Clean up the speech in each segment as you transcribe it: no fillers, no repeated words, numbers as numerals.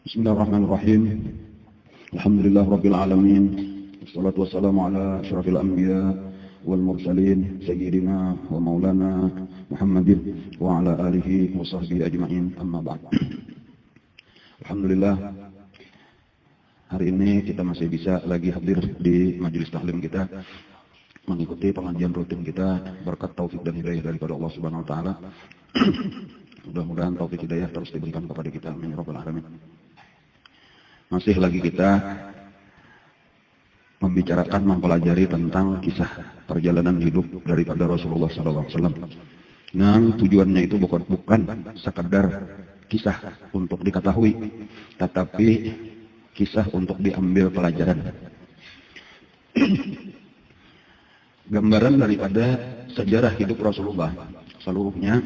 Bismillahirrahmanirrahim. Alhamdulillah Rabbil Alamin. Wassalatu wassalamu ala asyrafil anbiya wal mursalin sayyidina wa maulana Muhammadin wa ala alihi wa sahbihi ajma'in, amma ba'd. Alhamdulillah, hari ini kita masih bisa lagi hadir di majelis taklim kita, mengikuti pengajian rutin kita berkat taufik dan hidayah daripada Allah Subhanahu wa taala. Mudah-mudahan taufik hidayah terus diberikan kepada kita, amin ya rabbal alamin. Masih lagi kita membicarakan, mempelajari tentang kisah perjalanan hidup daripada Rasulullah SAW. Nah, tujuannya itu bukan sekadar kisah untuk diketahui, tetapi kisah untuk diambil pelajaran. Gambaran daripada sejarah hidup Rasulullah seluruhnya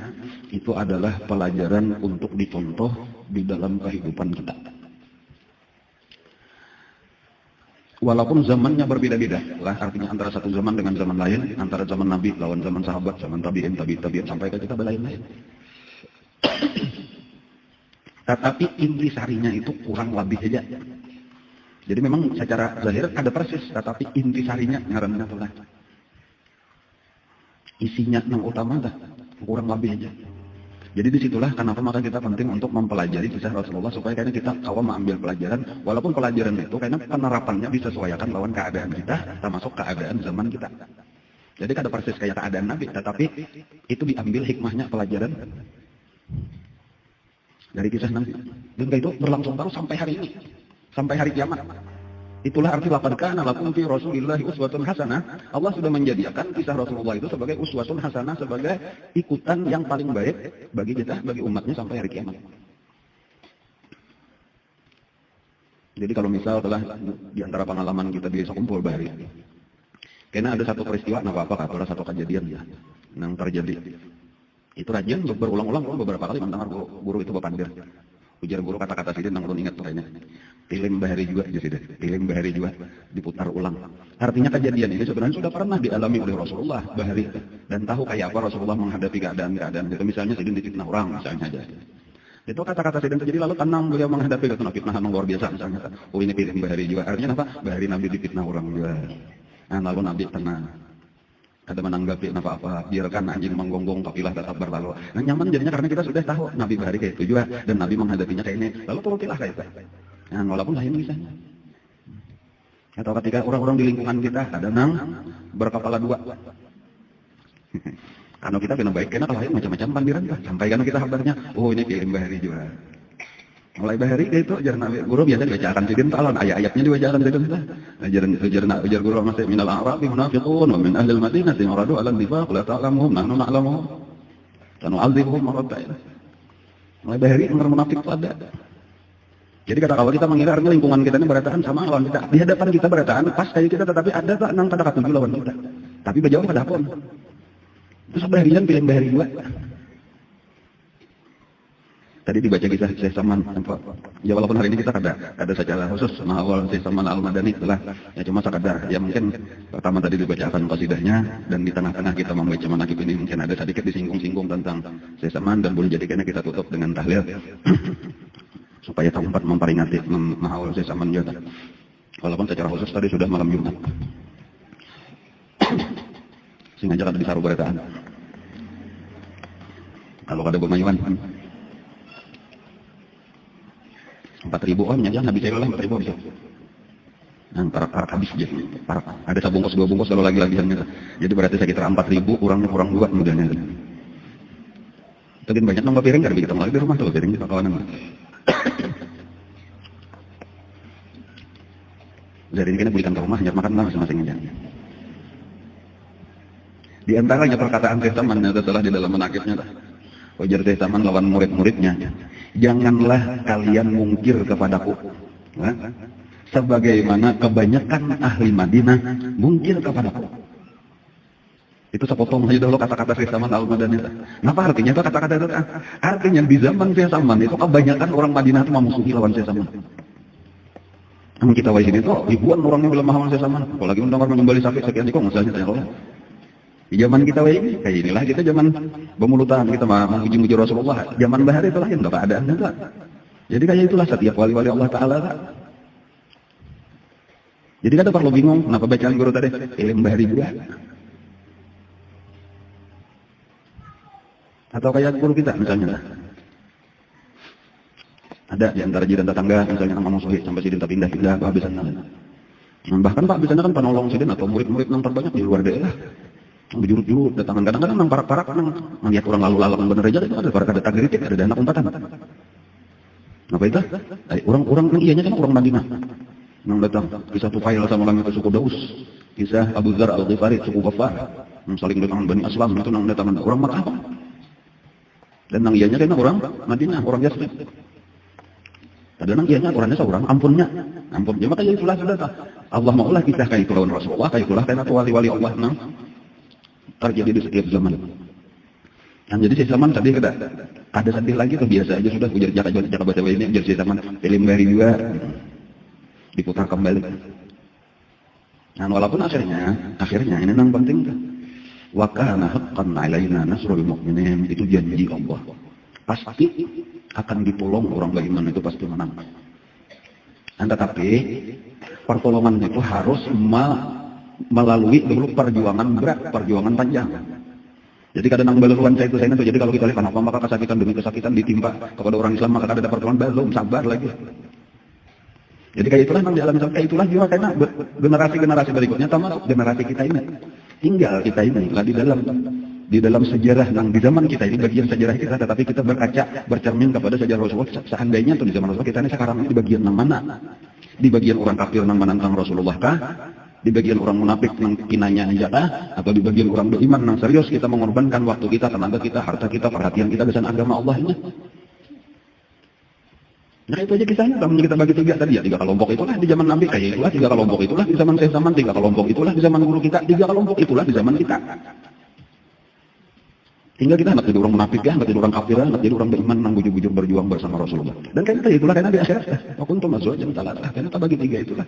itu adalah pelajaran untuk dicontoh di dalam kehidupan kita. Walaupun zamannya berbeda-beda, lah artinya antara satu zaman dengan zaman lain, antara zaman Nabi lawan zaman sahabat, zaman tabi'in, sampai ke kita lain-lain. Tetapi intisarinya itu kurang lebih aja. Jadi memang secara zahir ada persis, tetapi intisarinya ngaranna tulah. Isinya yang utama dah kurang lebih aja. Jadi disitulah kenapa maka kita penting untuk mempelajari kisah Rasulullah supaya karena kita kawan mengambil pelajaran, walaupun pelajaran itu karena penerapannya disesuaikan lawan keadaan kita, termasuk keadaan zaman kita. Jadi kada persis kayak keadaan Nabi, tetapi itu diambil hikmahnya pelajaran dari kisah Nabi. Dan itu berlangsung terus sampai hari ini, sampai hari kiamat. Itulah arti laqad kana lakum fi Rasulillahi uswatun hasanah. Allah sudah menjadikan kisah Rasulullah itu sebagai uswatun hasanah, sebagai ikutan yang paling baik bagi kita, bagi umatnya sampai hari kiamat. Jadi kalau misal telah di antara pengalaman kita di Kumpul Bahari, karena ada satu peristiwa, apa-apa, atau satu kejadian ya, yang terjadi. Itu rajin berulang-ulang beberapa kali mendengar guru itu bapandir. Ujar guru kata-kata sidin yang belum ingat kayaknya. Tilim Bahari juga jadi Tilim Bahari juga diputar ulang. Artinya kejadian ini sebenarnya sudah pernah dialami oleh Rasulullah Bahari dan tahu kayak apa Rasulullah menghadapi keadaan-keadaan itu, misalnya sidin difitnah orang misalnya aja. Itu kata-kata sidin terjadi lalu tenang beliau menghadapi fitnah yang luar biasa misalnya. Oh ini Tilim Bahari juga. Artinya apa? Bahari Nabi difitnah orang juga. Nah, lalu Nabi tenang. Ada menanggapi apa-apa, biarkan anjing menggonggong kafilah tetap berlalu. Nah, nyaman jadinya karena kita sudah tahu Nabi Bahari kayak itu juga dan Nabi menghadapinya kayak ini. Lalu turutilah kayak itu. Nah, walaupun lain misalnya. Atau ketika orang-orang di lingkungan kita ada nang berkepala dua. Karena kita kena baik, karena lain macam-macam pandiran lah. Sampai karena kita kabarnya, oh ini Tilim Bahari juga. Mulai Bahari itu ajar Nabi guru biasa dibacakan sidin talon ayat-ayatnya dibacakan sidin kita. Ajar guru masih minal a'rabi munafiqun wa min ahli al-madinati maradu 'ala an-nifaq la ta'lamuhum nahnu na'lamuhum. Sanu'adzibuhum marratayn. Mulai Bahari orang munafik itu ada. Jadi kata awal kita mengira artinya lingkungan kita ini berataan sama lawan kita. Di hadapan kita berataan pas kayak kita, tetapi ada tak nang kata katuju lawan kita. Tapi berjauh kada pun. Terus Baharian pilih Bahari juga. Tadi dibaca kisah Syekh Saman. Ya walaupun hari ini kita ada secara khusus sama awal Syekh Saman Al-Madani itulah. Ya cuma sekadar. Ya mungkin pertama tadi dibacakan qasidahnya dan di tengah-tengah kita membaca manaqib ini mungkin ada sedikit disinggung-singgung tentang Syekh Saman dan boleh jadikannya kita tutup dengan tahlil. Supaya tempat memperingati mahawal Syekh Saman juga. Walaupun secara khusus tadi sudah malam Jumat. Sengaja kada disaru berataan. Kalau kada bermayuan 4.000 ohnya jangan habis saya lah 4.000 bisa. Nah, para habis aja. Ada sabungkus 2 bungkus kalau lagi-lagiannya. Jadi berarti sekitar 4.000 kurang 2 kemudiannya. Tapi banyak nambah piring kada kita lagi di rumah tuh piring kita kawanan. Dari ini kena belikan ke rumah, makan lah masing-masing aja. Di antaranya perkataan Syekh Saman yang telah di dalam manaqibnya. Wajar Syekh Saman lawan murid-muridnya. Janganlah kalian mungkir kepadaku. Nah, sebagaimana kebanyakan ahli Madinah mungkir kepadaku. Itu sepotong saja dulu kata-kata Syekh Saman Al-Madani. Apa artinya itu kata-kata itu? Artinya di zaman Syekh Saman itu kebanyakan orang Madinah itu memusuhi lawan Syekh Saman. Namun kita di sini tuh ribuan orang yang belum paham Syekh Saman. Apalagi mendengar menyembelih sapi sekian dikong misalnya tanya Allah. Di zaman kita ini, kayak inilah kita zaman bermulutan, kita memuji-muji Rasulullah. Zaman Bahari itu lah yang enggak keadaan juga. Jadi kayak itulah setiap wali-wali Allah Ta'ala. Jadi kada perlu bingung, kenapa bacaan guru tadi? Ilmu bahari juga. Atau kayak guru kita misalnya. Ada di antara jiran tetangga, misalnya nama musuhi sampai sidin tak pindah-pindah kehabisan. Bahkan Pak biasanya kan penolong sidin atau murid-murid yang terbanyak di luar daerah. Berjurut-jurut datangan, kadang-kadang nang parak-parak nang ngeliat orang lalu-lalu bener aja itu ada parak, ada tagritik, ada anak umpatan. Apa itu? Orang-orang yang iyanya kan orang Madinah. Nang datang kisah Tufail sama orang itu suku Daus, kisah Abu Dzar Al-Ghifari suku Ghaffar, saling dengan Bani Aslam itu nang datang orang Makkah. Dan nang iyanya kan orang Madinah, orang Yasrib. Padahal nang iyanya orangnya seorang ampunnya. Ya makanya itulah sudah Allah maulah kisah kayak itu lawan Rasulullah, kayak itulah karena wali-wali Allah nang terjadi di setiap zaman. Nah, jadi si zaman tadi ada sedih lagi tuh biasa aja sudah ujar jaka baca ini ujar si zaman film dari juga diputar kembali. Nah, walaupun akhirnya ini yang penting tuh. Wa kana haqqan 'alaina nasrul mu'minin, itu janji Allah. Pasti akan ditolong orang beriman, itu pasti menang. Tetapi pertolongan itu harus melalui dulu perjuangan berat, perjuangan panjang. Jadi kadang belum saya itu jadi kalau kita lihat kenapa maka kesakitan demi kesakitan ditimpa kepada orang Islam maka ada pertolongan belum sabar lagi. Jadi kayak itulah memang dialami sampai itulah juga karena generasi berikutnya termasuk generasi kita ini tinggal kita ini lah di dalam sejarah yang di zaman kita ini bagian sejarah kita, tetapi kita berkaca bercermin kepada sejarah Rasulullah. Seandainya tuh di zaman Rasulullah kita ini sekarang ini di bagian yang mana? Di bagian orang kafir yang menantang Rasulullah kah? Di bagian orang munafik yang kinanya aja kah? Atau di bagian orang beriman yang serius kita mengorbankan waktu kita, tenaga kita, harta kita, perhatian kita dengan agama Allah ini? Nah itu aja kisahnya, kalau kita bagi tiga tadi ya, 3 kelompok itulah di zaman Nabi, kayak itulah 3 kelompok itulah di zaman saya zaman, 3 kelompok itulah di zaman guru kita, 3 kelompok itulah di zaman kita. Tinggal kita nggak jadi orang munafik ya, nggak jadi orang kafir, nggak jadi orang beriman, yang bujur-bujur berjuang bersama Rasulullah. Dan kayak itulah karena di akhirat, wakuntum azwajan talalah, karena kita bagi 3 itulah.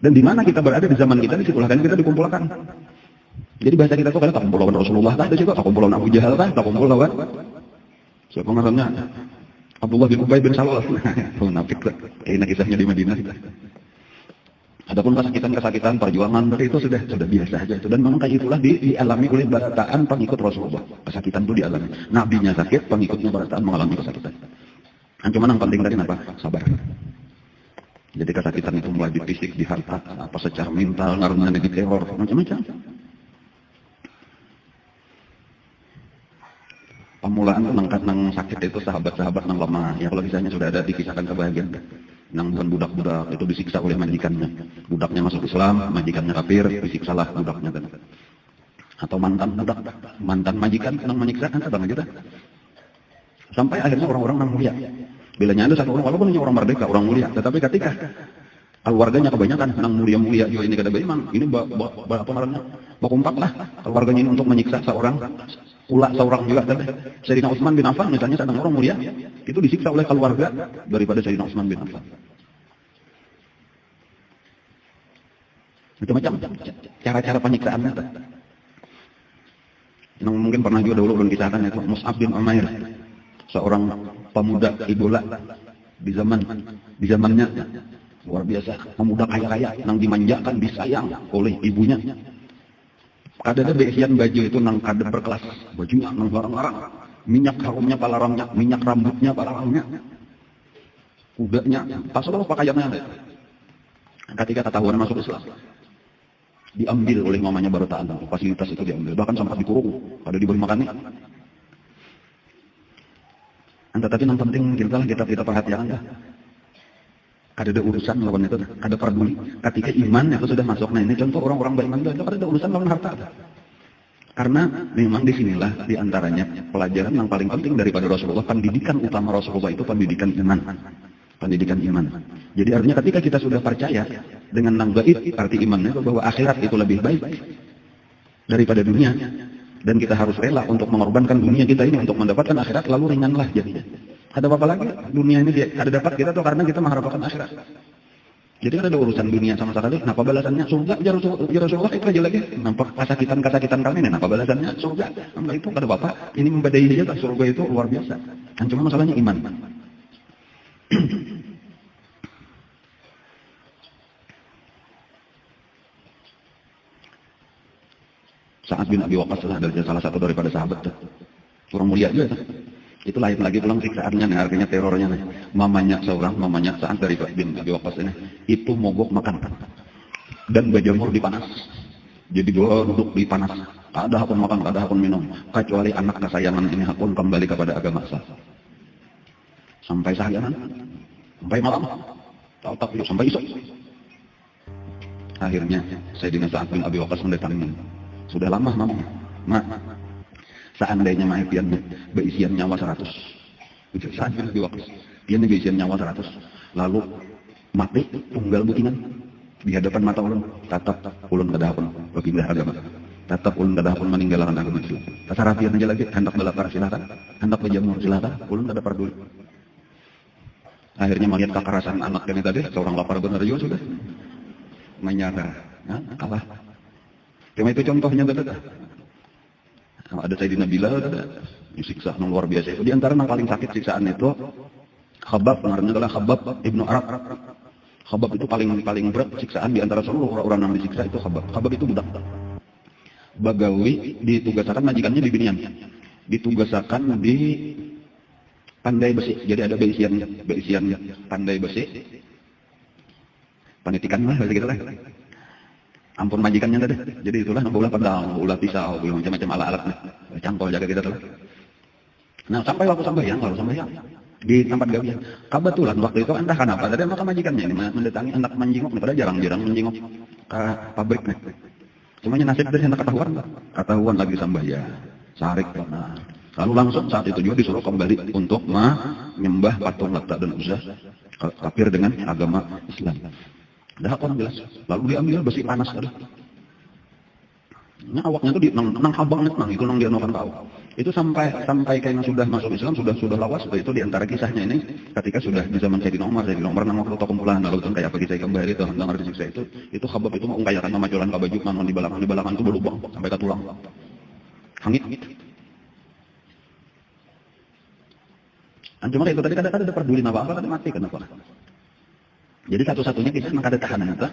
Dan di mana kita berada di zaman kita, disitulah kan kita dikumpulkan. Jadi bahasa kita tuh kan tak kumpul lawan Rasulullah, tak ada juga tak kumpul lawan Abu Jahal, tak kumpul lawan siapa ngarannya? Abdullah bin Ubay bin Salul. Munafik lah. Ini kisahnya di Madinah. Adapun kesakitan, perjuangan itu sudah biasa saja itu. Dan memang kayak itulah dialami oleh barataan pengikut Rasulullah. Kesakitan itu dialami. Nabinya sakit, pengikutnya barataan mengalami kesakitan. Dan cuma yang penting tadi apa? Sabar. Jadi kesakitan itu mulai di fisik, di harta, apa secara mental, ngaruhnya di teror, macam-macam. Pemulaan nang sakit itu sahabat-sahabat nang lemah. Ya kalau kisahnya sudah ada dikisahkan kebahagiaan. Nang budak-budak itu disiksa oleh majikannya. Budaknya masuk Islam, majikannya kafir, disiksalah budaknya. Atau mantan budak, mantan majikan nang menyiksa kan sedang aja. Sampai akhirnya orang-orang nang mulia. Bilanya ada satu orang, walaupun ini orang merdeka, orang mulia, tetapi ketika keluarganya kebanyakan nang mulia-mulia juga ini kada beriman, ini apa namanya? Bakumpak lah keluarganya ini untuk menyiksa seorang juga tadi. Sayyidina Utsman bin Affan misalnya sedang orang mulia, itu disiksa oleh keluarga daripada Sayyidina Utsman bin Affan. Macam-macam cara-cara penyiksaan itu. Yang mungkin pernah juga dulu belum kisahkan itu Mus'ab bin Umair, seorang pemuda idola di zamannya luar biasa, pemuda kaya-kaya yang dimanjakan, disayang oleh ibunya. Ada besian baju itu nang kada berkelas, bajunya nang barang-barang, minyak harumnya palarangnya, minyak rambutnya palarangnya, kudanya, pasal pakaiannya. Ketika ketahuan masuk Islam, diambil oleh mamanya barataan, fasilitas itu diambil, bahkan sampai dikurung, ada diberi makannya. Tetapi yang penting kita perhatikan dah. Ada urusan lawan itu, ada peduli. Ketika iman itu sudah masuk, nah ini contoh orang-orang beriman itu ada urusan lawan harta. Karena memang disinilah diantaranya pelajaran yang paling penting daripada Rasulullah, pendidikan utama Rasulullah itu pendidikan iman. Pendidikan iman. Jadi artinya ketika kita sudah percaya dengan nang gaib, arti imannya bahwa akhirat itu lebih baik daripada dunia. Dan kita harus rela untuk mengorbankan dunia kita ini untuk mendapatkan akhirat, lalu ringanlah jadinya. Ada apa lagi? Dunia ini ada dapat kita tuh karena kita mengharapkan akhirat. Jadi ada urusan dunia sama sekali. Kenapa balasannya surga? Ya Rasulullah itu aja lagi. Nampak kesakitan kami ini. Kenapa balasannya surga? Nampak itu kata Bapak. Ini membadai saja surga itu luar biasa. Dan cuma masalahnya iman. Sa'ad bin Abi Waqqas adalah salah satu daripada sahabat. Orang mulia juga. Itu lahir lagi pulang siksaannya, nih, artinya terornya. Nih. Mamanya Sa'ad dari bin Abi Waqqas ini, itu mogok makan. Dan berjemur di panas. Jadi duduk di panas. Ada hakun makan, ada hakun minum. Kecuali anak kesayangan ini hakun kembali kepada agama asal. Sampai seharian, sampai malam. Tahu sampai esok. Akhirnya Sayyidina Sa'ad bin Abi Waqqas mendatangi. Sudah lama ngomong. Seandainya Pian berisian nyawa 100. Sa'ad bin Abi Waqqas. Pian berisian nyawa 100. Lalu mati tunggal butingan di hadapan mata ulun. Tatap ulun kadahapun berpindah agama. Tatap ulun kadahapun meninggalkan agama Islam. Tasarah pian aja lagi. Hendak belakar silakan. Hendak berjamur silakan. Ulun tidak peduli. Akhirnya melihat kekerasan anak ini tadi. Seorang lapar benar juga sudah. Menyerah. Kalah. Cuma itu contohnya tadi. Ada Sayyidina Bilal, ada siksa yang luar biasa. Di antara yang paling sakit siksaan itu Khabbab, namanya adalah Khabbab Ibnu Arab. Khabbab itu paling berat siksaan di antara seluruh orang yang disiksa itu Khabbab. Khabbab itu budak. Bagawi ditugaskan majikannya di Binian. Ditugaskan di Pandai Besi. Jadi ada beisian Pandai Besi. Panitikan lah, gitu lah. Ampun majikannya tadi. Jadi itulah ulah pedang, ulah pisau, macam-macam alat-alat. Cangkol jaga kita tuh. Nah, sampai waktu sambayang di tempat gawian. Kebetulan waktu itu entah kenapa tadi maka majikannya ini mendatangi anak menjenguk, padahal jarang-jarang menjenguk ke pabriknya. Cumanya nasib dari anak ketahuan lagi sambayang. Sarik nah. Lalu langsung saat itu juga disuruh kembali untuk menyembah patung Lata dan Uzza, kafir dengan agama Islam. Dah orang jelas. Lalu diambil besi panas tadi. Nah awaknya itu nang habang itu nang dia nokan tahu. Itu sampai kayaknya sudah masuk Islam sudah lawas. Itu diantara kisahnya ini ketika sudah bisa menjadi nomor nang waktu kumpulan lalu itu kayak pergi saya kembali itu nang ada siksa itu Khabbab itu mau mengkayakan nama jualan kabaju man di belakang itu berlubang sampai ke tulang. Hangit. Cuma itu tadi ada peduli apa tadi mati kenapa? Jadi satu-satunya kisah maka ada tahanan itu.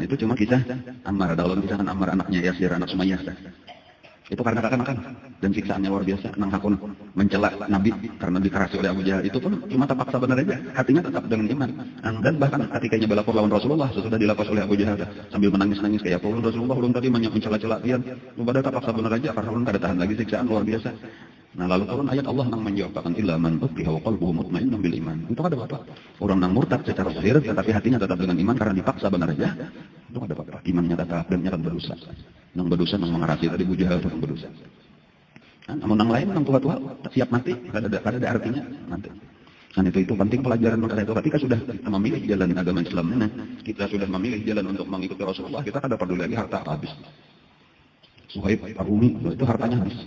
Itu cuma kisah Ammar. Kalau misalkan Ammar anaknya Yasir, anak Sumayyah. Itu karena makan dan siksaannya luar biasa. Nang hakun mencela Nabi karena dikerasi oleh Abu Jahal. Itu pun cuma terpaksa benar aja. Hatinya tetap dengan iman. Dan bahkan ketika berlapor lawan Rasulullah sesudah dilapas oleh Abu Jahal sambil menangis kayak apa Rasulullah belum tadi mencela-cela dia. Pada terpaksa benar aja karena ulun kada tahan lagi siksaan luar biasa. Nah lalu turun ayat Allah nang menjawabkan illa man ukriha wa qalbuhu mutmainnun bil iman. Itu ada apa? Orang nang murtad secara zahir tetapi hatinya tetap dengan iman karena dipaksa benar aja. Itu ada apa? Imannya tetap dan nyata berdosa. Nang berdosa nang mengarasi tadi Abu Jahal itu berdosa. Namun nang lain nang tua-tua siap mati, kada ada artinya nanti. Dan itu penting pelajaran maka itu ketika sudah kita memilih jalan agama Islam ini, kita sudah memilih jalan untuk mengikuti Rasulullah, kita kada peduli lagi harta habis. Suhaib Ar-Rumi itu hartanya habis.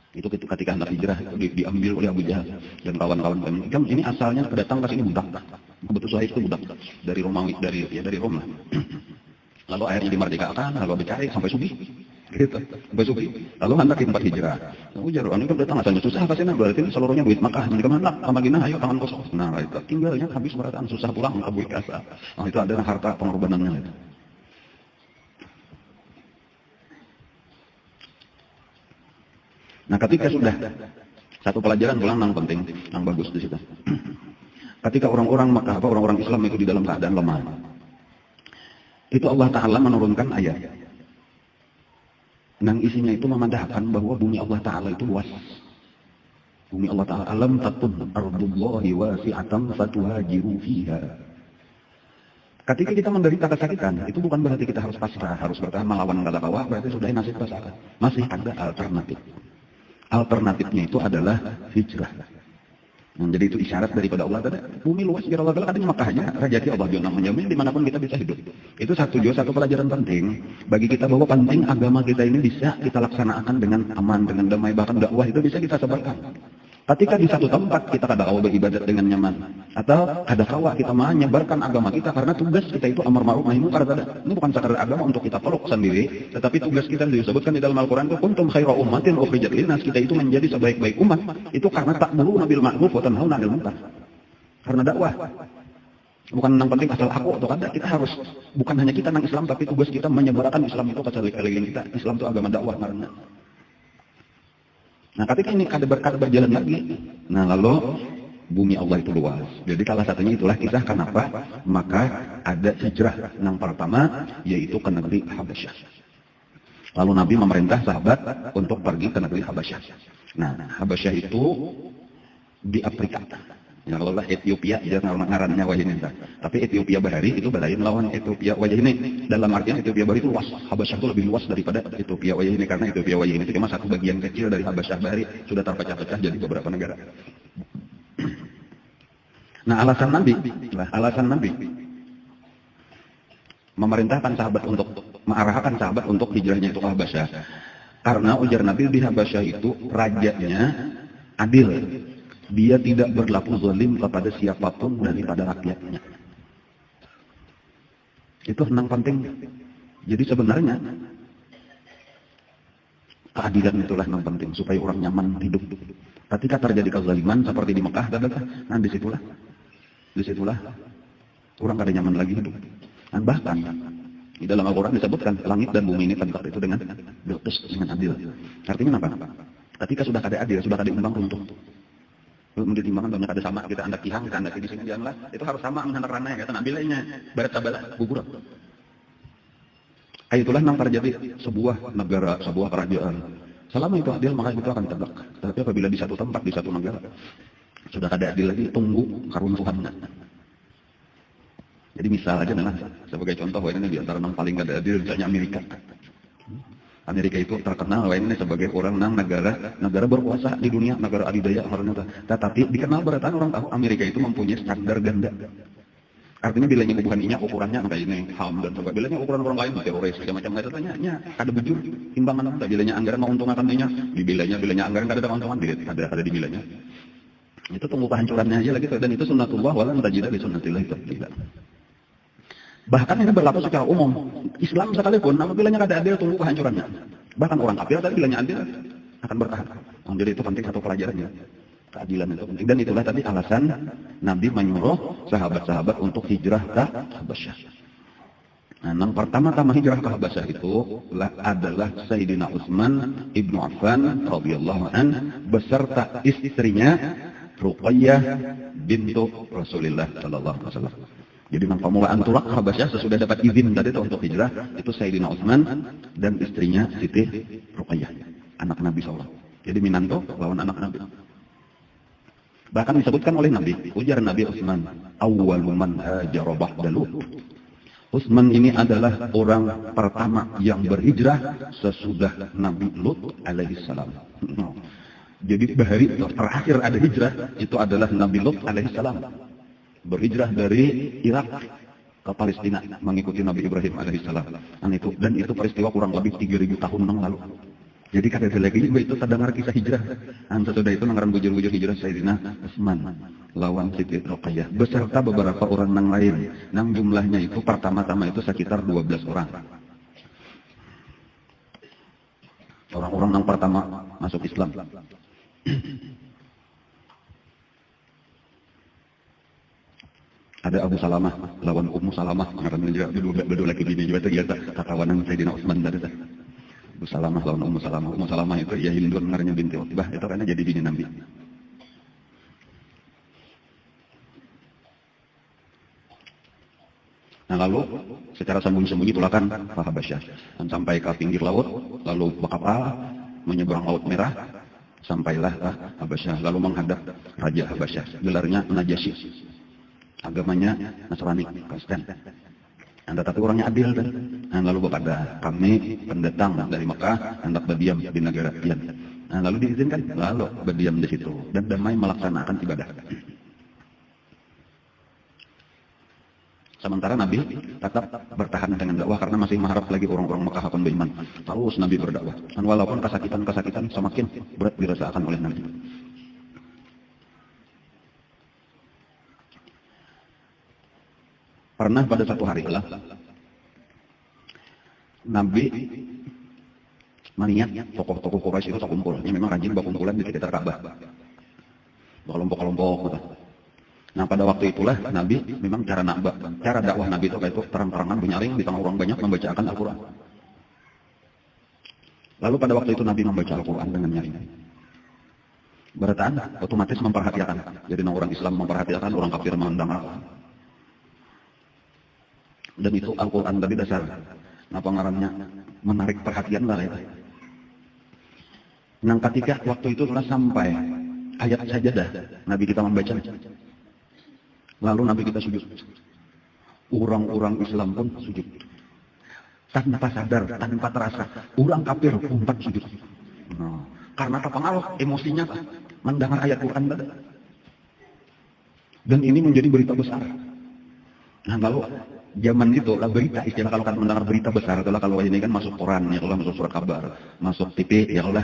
Itu ketika anak hijrah itu diambil oleh Abu Jahal dan kawan-kawan kami. Ini asalnya kedatang ke sini budak. Betul Suhaib itu budak dari Romawi dari Roma. Lalu akhirnya dimerdekakan, lalu dicari sampai subuh. Gitu. Sampai subuh. Lalu hendak tempat hijrah. Ujar ini kan datang asalnya susah pasti berarti seluruhnya duit Makkah. Mereka mana sama gina ayo tangan kosong. Nah, itu tinggalnya habis berataan susah pulang ke bui kasa. Nah, itu ada harta pengorbanannya itu. Nah, ketika sudah satu pelajaran pulang yang penting, yang bagus di situ. Ketika orang-orang Islam itu di dalam keadaan lemah, itu Allah Ta'ala menurunkan ayat. Nang isinya itu memandahkan bahwa bumi Allah Ta'ala itu luas. Bumi Allah Ta'ala alam tatun ardullahi wasi'atan fatuhajiru fiha. Ketika kita menderita kesakitan, itu bukan berarti kita harus pasrah, harus bertahan melawan kata kawah, berarti sudah nasib pasrah. Masih ada alternatif. Alternatifnya itu adalah hijrah. Jadi itu isyarat daripada Allah tadi. Bumi luas biar Allah Ta'ala katanya Makkahnya rajaki Allah yang menjamin dimanapun kita bisa hidup. Itu satu pelajaran penting bagi kita bahwa penting agama kita ini bisa kita laksanakan dengan aman, dengan damai, bahkan dakwah itu bisa kita sebarkan. Ketika di satu tempat kita kada kawa beribadat dengan nyaman, atau kada kawa kita menyebarkan agama kita karena tugas kita itu amar ma'ruf nahi munkar. Ini bukan sekadar agama untuk kita peluk sendiri, tetapi tugas kita disebutkan di dalam Al-Qur'an itu kuntum khaira ummatin ukhrijat linnas, kita itu menjadi sebaik-baik umat itu karena ta'muruna bil ma'ruf wa tanhauna 'anil munkar. Karena dakwah. Bukan yang penting asal aku atau kada, kita harus, bukan hanya kita nang Islam, tapi tugas kita menyebarkan Islam itu ke sekeliling kita. Islam itu agama dakwah karena. Nah, ketika ini kada berjalan lagi, nah lalu bumi Allah itu luas. Jadi salah satunya itulah kisah kenapa maka ada hijrah yang pertama, yaitu ke negeri Habasyah. Lalu Nabi memerintah sahabat untuk pergi ke negeri Habasyah. Nah, Habasyah itu di Afrika. Ya Allah, Ethiopia jangan ngarannya wajah ini. Tapi Ethiopia bahari itu belain lawan Ethiopia wajah ini. Dalam artian Ethiopia bahari itu luas. Habasyah itu lebih luas daripada Ethiopia wajah ini, karena Ethiopia wajah ini itu cuma satu bagian kecil dari Habasyah bahari, sudah terpecah-pecah jadi beberapa negara. Nah, alasan Nabi memerintahkan sahabat untuk mengarahkan sahabat untuk hijrahnya itu ke Habasyah. Karena ujar Nabi, di Habasyah itu rajanya adil. Dia tidak berlaku zalim kepada siapapun daripada rakyatnya. Itu yang penting. Jadi sebenarnya keadilan itulah yang penting supaya orang nyaman hidup. Ketika terjadi kezaliman seperti di Mekah, nah disitulah orang kada nyaman lagi hidup. Dan bahkan di dalam Al-Quran disebutkan langit dan bumi ini tegak itu dengan bilqis, dengan adil. Artinya apa? Ketika sudah kada adil, sudah kada imbang runtuh. Ditimbangan banyak ada sama, kita andak kihang, kita andak di sini janganlah. Itu harus sama menghantar rananya, kata nabilanya barat tabala gugur. Itulah yang terjadi sebuah negara, sebuah kerajaan. Selama itu adil, maka itu akan tegak. Tapi apabila di satu tempat, di satu negara sudah ada adil lagi, tunggu keruntuhannya. Jadi misal aja nah, sebagai contoh, ini di antara yang paling ada adil misalnya Amerika. Amerika itu terkenal ini sebagai orang nang negara berkuasa di dunia, negara adidaya. Tetapi dikenal beratan orang tahu Amerika itu mempunyai standar ganda. Artinya bilanya bukan inya ukurannya kayak ini HAM dan sebagainya. Bilanya ukuran orang lain teroris macam-macam itu tanya ada bujur timbangan apa? Bilanya anggaran menguntungkan nya, di bilanya anggaran kada ada keuntungan, ada di bilanya. Itu tunggu kehancurannya aja lagi, dan itu sunnatullah walan tajidah li sunnatillah tabdila. Bahkan ini berlaku secara umum. Islam sekalipun, apabila kada adil, tunggu kehancurannya. Bahkan orang kafir tadi bilanya adil akan bertahan. Jadi itu penting, satu pelajarannya. Keadilan itu penting. Dan itulah tadi alasan Nabi menyuruh sahabat-sahabat untuk hijrah ke Habasyah. Nah, yang pertama-tama hijrah ke Habasyah itu adalah Sayyidina Utsman ibnu Affan radhiyallahu an beserta istrinya Ruqayyah bintu Rasulullah sallallahu alaihi wasallam. Jadi pemulaan tulak Habasyah sesudah dapat izin tadi itu untuk hijrah, itu Sayyidina Utsman dan istrinya Siti Ruqayyah, anak Nabi SAW. Jadi minanto lawan anak Nabi. Bahkan disebutkan oleh Nabi, ujar Nabi Utsman, awwalu man hajara ba'da Lut. Utsman ini adalah orang pertama yang berhijrah sesudah Nabi Lut alaihissalam. Jadi bahari terakhir ada hijrah itu adalah Nabi Lut alaihissalam. Berhijrah dari Irak ke Palestina mengikuti Nabi Ibrahim alaihissalam. Dan itu peristiwa kurang lebih 3000 tahun yang lalu. Jadi kata lagi itu terdengar kisah hijrah. Sesudah itu nangaran bujur-bujur hijrah Sayyidina Utsman lawan Siti Ruqayyah beserta beberapa orang yang lain. Yang jumlahnya itu pertama-tama itu sekitar 12 orang. Orang-orang yang pertama masuk Islam. Ada Abu Salamah lawan Ummu Salamah, karena juga berdua lagi bini juga ternyata kakawanan Sayyidina Utsman tadi. Abu Salamah lawan Ummu Salamah. Ummu Salamah itu ya Hindun namanya binti Utbah, itu karena jadi bini Nabi. Nah lalu secara sembunyi-sembunyi tulakan ke Habasyah dan sampai ke pinggir laut, lalu berkapal menyeberang Laut Merah, sampailah ke Habasyah, lalu menghadap Raja Habasyah, gelarnya Najasyi. Agamanya Nasrani, Kristen. Tetapi orangnya adil kan. Lalu kepada kami pendatang dari Mekah hendak berdiam di negara Dian. Lalu diizinkan, lalu berdiam di situ dan damai melaksanakan ibadah. Sementara Nabi tetap bertahan dengan dakwah karena masih mengharap lagi orang-orang Mekah akan beriman. Terus Nabi berdakwah. Dan walaupun kesakitan semakin berat dirasakan oleh Nabi. Pernah pada satu hari lah, Nabi melihat tokoh-tokoh Quraisy itu terkumpul. Ini memang rajin berkumpulan di sekitar Ka'bah. Kelompok-kelompok. Nah pada waktu itulah Nabi memang cara dakwah Nabi itu kayak itu terang-terangan menyaring di tengah orang banyak membacakan Al-Quran. Lalu pada waktu itu Nabi membaca Al-Quran dengan nyaring. Berataan otomatis memperhatikan. Jadi orang Islam memperhatikan, orang kafir mendengar. Dan itu Al-Quran tadi dasar. Nah pengarangnya menarik perhatian lah itu. Nah ketika waktu itu telah sampai ayat sajadah, Nabi kita membaca. Lalu Nabi kita sujud. Orang-orang Islam pun sujud. Tanpa sadar, tanpa terasa. Orang kafir pun sujud. Nah, karena terpengaruh emosinya mendengar ayat Quran tadi. Dan ini menjadi berita besar. Nah kalau zaman itu lah berita, istilah kalau kan mendengar berita besar itulah kalau ini kan masuk koran ya, kalau masuk surat kabar, masuk TV ya, kalau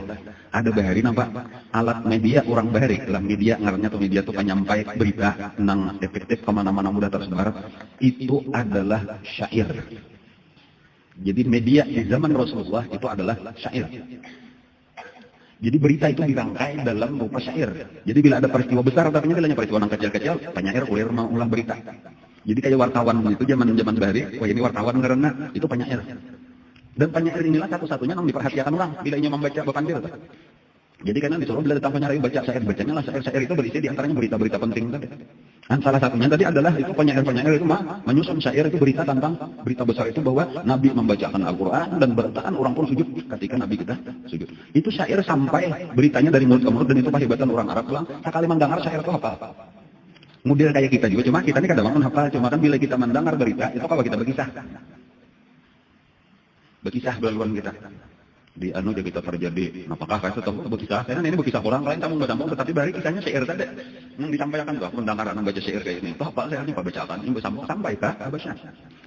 ada bahari nampak alat media orang bahari lah media ngarannya tuh media tuh penyampai berita nang efektif kemana-mana mudah tersebar, itu adalah syair. Jadi media di zaman Rasulullah itu adalah syair. Jadi berita itu dirangkai dalam rupa syair. Jadi bila ada peristiwa besar, tapi hanya peristiwa yang kecil-kecil, penyair ulir mau ulang berita. Jadi kayak wartawan itu zaman bahari, wah ini wartawan karena itu penyair. Dan penyair inilah satu-satunya yang diperhatikan orang bila ia membaca bapandir. Jadi karena disuruh bila datang penyair baca syair, bacanya lah syair itu berisi di antaranya berita-berita penting tadi. Dan salah satunya tadi adalah itu penyair-penyair itu menyusun syair itu berita tentang berita besar itu bahwa Nabi membacakan Al-Quran dan bertahan orang pun sujud ketika Nabi kita sujud. Itu syair sampai beritanya dari mulut ke mulut dan itu kehebatan orang Arab pulang. Sekali mendengar syair itu apa? Model kayak kita juga, cuma kita ini kadang-kadang hafal, cuma kan bila kita mendengar berita, itu kalau kita berkisah beluan kita. Di anu jadi kita terjadi, apakah kayak itu berkisah? Karena ini berkisah orang lain, kamu nggak sambung, tetapi bari kisahnya syair tadi. Yang disampaikan tuh, mendengar anak baca syair kayak ini. Tuh apa syairnya, apa bacaan, ini bersambung sampai ke Habasyah.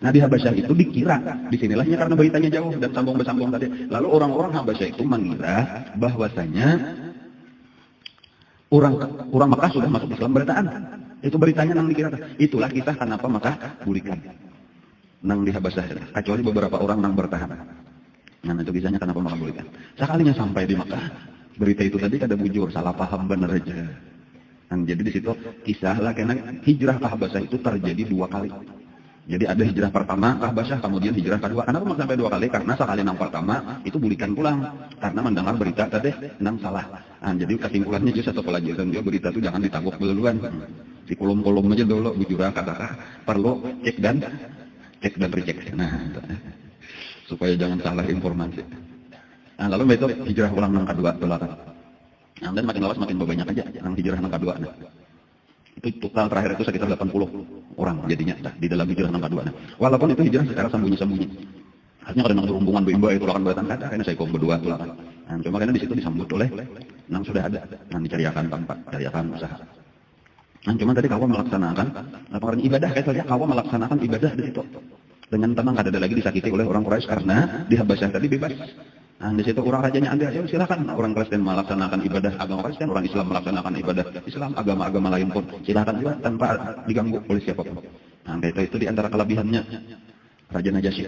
Nah di Habasyah itu dikira, disinilahnya karena beritanya jauh dan sambung-bersambung tadi. Lalu orang-orang Habasyah itu mengira bahwasanya orang Mekah sudah masuk Islam beritaan. Itu beritanya nang dikira. Itulah kisah kenapa Mekah bulikan nang di Habasyah. Kecuali beberapa orang nang bertahan. Nah itu kisahnya kenapa Mekah bulikan. Sekalinya sampai di Mekah, berita itu tadi kada bujur, salah paham benar aja. Nah, jadi di situ kisah lah karena hijrah ke Habasyah itu terjadi 2 kali. Jadi ada hijrah pertama ke Habasyah, kemudian hijrah kedua. Kenapa sampai 2 kali? Karena sekali yang pertama itu bulikan pulang karena mendengar berita tadi nang salah. Nah, jadi kesimpulannya juga satu pelajaran juga berita itu jangan ditabuk duluan. Di kolom-kolom aja dulu bujurah kata perlu cek dan recheck. Nah, supaya jangan salah informasi. Nah, lalu itu hijrah ulang yang kedua belakang. Nah, dan makin lawas makin banyak aja yang hijrah yang kedua. Nah, itu total terakhir itu sekitar 80 orang jadinya di dalam hijrah yang kedua. Nah, walaupun itu hijrah secara sembunyi-sembunyi. Artinya kalau memang berhubungan bimba itu akan beratan kata karena saya kok berdua tuh kan. Nah, cuma karena di situ disambut oleh yang sudah ada yang dicariakan tempat, cariakan usaha. Nah, cuma tadi kawan melaksanakan laporan ibadah kayak saja kawan melaksanakan ibadah di situ dengan tenang, kada ada lagi disakiti oleh orang Quraisy karena di Habasyah tadi bebas. Nah, di situ orang rajanya ada, ya silakan orang Kristen melaksanakan ibadah agama Kristen, orang Islam melaksanakan ibadah Islam, agama-agama lain pun silakan juga tanpa diganggu oleh siapapun. Nah, itu di antara kelebihannya Raja Najasyi.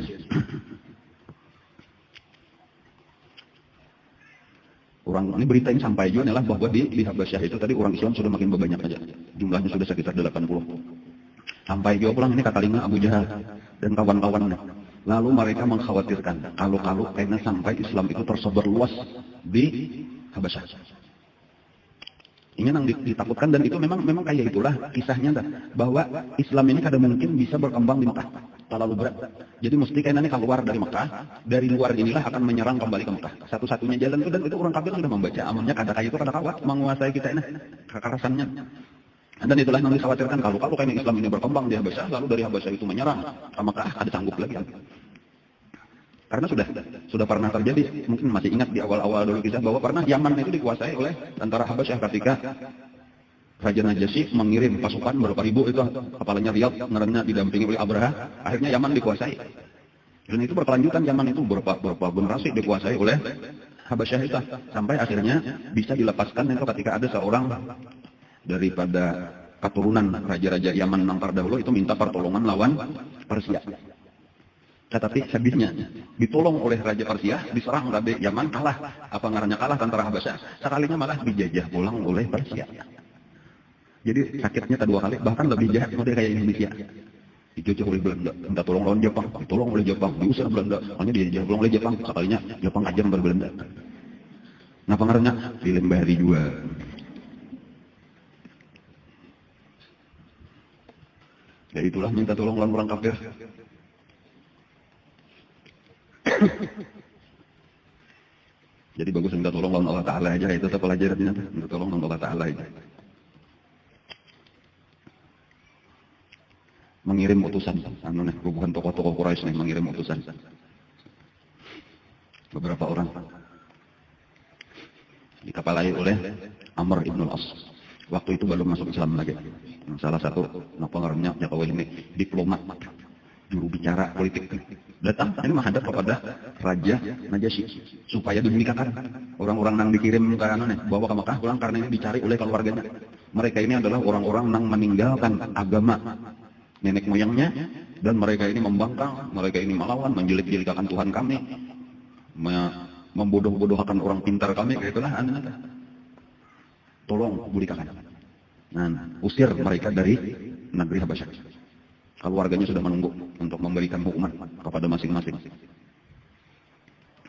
Orang ini berita ini sampai juga adalah bahwa di Habasyah itu tadi orang Islam sudah makin banyak aja. Jumlahnya sudah sekitar 80. Sampai juga pulang ini kata lima Abu Jahal dan kawan-kawannya. Lalu mereka mengkhawatirkan kalau karena sampai Islam itu tersebar luas di Habasyah. Ini yang ditakutkan dan itu memang kayak itulah kisahnya dah, bahwa Islam ini kada mungkin bisa berkembang di Mekah, terlalu berat. Jadi mesti kayaknya keluar dari Mekah, dari luar inilah akan menyerang kembali ke Mekah. Satu-satunya jalan itu dan itu orang kafir sudah membaca amannya kada kayak itu kada kawat menguasai kita ini kekerasannya. Dan itulah yang dikhawatirkan kalau kayaknya Islam ini berkembang di Habasyah, lalu dari Habasyah itu menyerang ke Mekah, kada sanggup lagi. Karena sudah pernah terjadi, mungkin masih ingat di awal-awal dulu kisah bahwa pernah Yaman itu dikuasai oleh tentara Habasyah ketika Raja Najasyi mengirim pasukan berapa ribu itu kepalanya Riyadh ngarannya didampingi oleh Abraha, akhirnya Yaman dikuasai. Dan itu berkelanjutan Yaman itu berapa generasi dikuasai oleh Habasyah itu sampai akhirnya bisa dilepaskan itu ketika ada seorang daripada keturunan raja-raja Yaman yang terdahulu itu minta pertolongan lawan Persia. Tetapi habisnya ditolong oleh Raja Persia, diserang Raja Yaman, kalah. Apa ngarannya kalah tentara Habasyah. Sekalinya malah dijajah pulang oleh Persia. Jadi sakitnya tak 2 kali, bahkan lebih jahat model kayak Indonesia. Dicucuk oleh Belanda, minta tolong lawan Jepang, ditolong oleh Jepang, diusir Belanda, hanya diajak oleh Jepang, sekalinya Jepang kajam ber Belanda. Nah pengaruhnya dilembari juga. Ya itulah minta tolong lawan orang kafir. Jadi bagus minta tolong lawan Allah Ta'ala aja, itu tetap pelajarannya, minta tolong lawan Allah Ta'ala aja. Mengirim utusan, bukan tokoh-tokoh Quraisy nih, mengirim utusan. Beberapa orang dikepalai oleh Amr ibn al-As. Waktu itu belum masuk Islam lagi. Salah satu pengaruhnya Jokowi ini diplomat, juru bicara politik. Datang ini menghadap kepada Raja Najasyi supaya dinikahkan. Orang-orang yang dikirim ke bawa ke Mekah pulang karena ini dicari oleh keluarganya. Mereka ini adalah orang-orang yang meninggalkan agama nenek moyangnya, dan mereka ini membangkang, mereka ini melawan, menjelik-jelikan Tuhan kami, membodoh-bodohkan orang pintar kami, itulah anda. Tolong budikan. Nah, usir mereka dari negeri Habasyah. Keluarganya sudah menunggu untuk memberikan hukuman kepada masing-masing.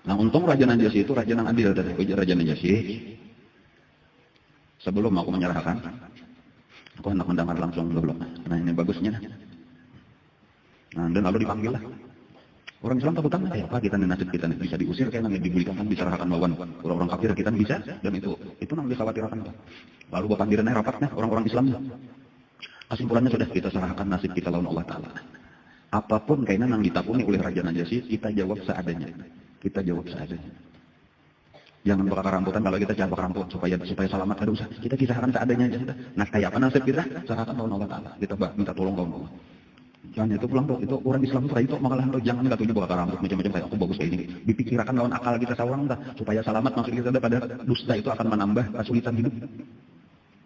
Nah, untung Raja Najasyi itu raja yang adil dari Raja Najasyi. Sebelum aku menyerahkan, aku hendak mendengar langsung dulu. Nah ini bagusnya. Nah, dan lalu dipanggil lah. Orang Islam takutan, apa kita nasib kita bisa diusir, kayak nanti diberikan diserahkan lawan orang-orang kafir kita bisa, dan itu nang dikhawatirkan. Lalu bapak direna rapatnya orang-orang Islam. Kesimpulannya sudah kita serahkan nasib kita lawan Allah Ta'ala. Apapun kainan yang ditakuni oleh Raja Najasyi, kita jawab seadanya. Kita jawab seadanya. Jangan bakar rambutan, kalau kita jangan bakar rambut supaya selamat, ada usah. Kita kisahkan seadanya aja. Nah kayak apa nasib kita? Serahkan lawan Allah Ta'ala. Kita minta tolong lawan Allah. Jangan itu pulang itu orang Islam itu makalah jangan nggak tujuh bakar rambut macam-macam kayak aku bagus kayak ini. Dipikirkan lawan akal kita seorang supaya selamat, maksud kita pada dusta itu akan menambah kesulitan hidup.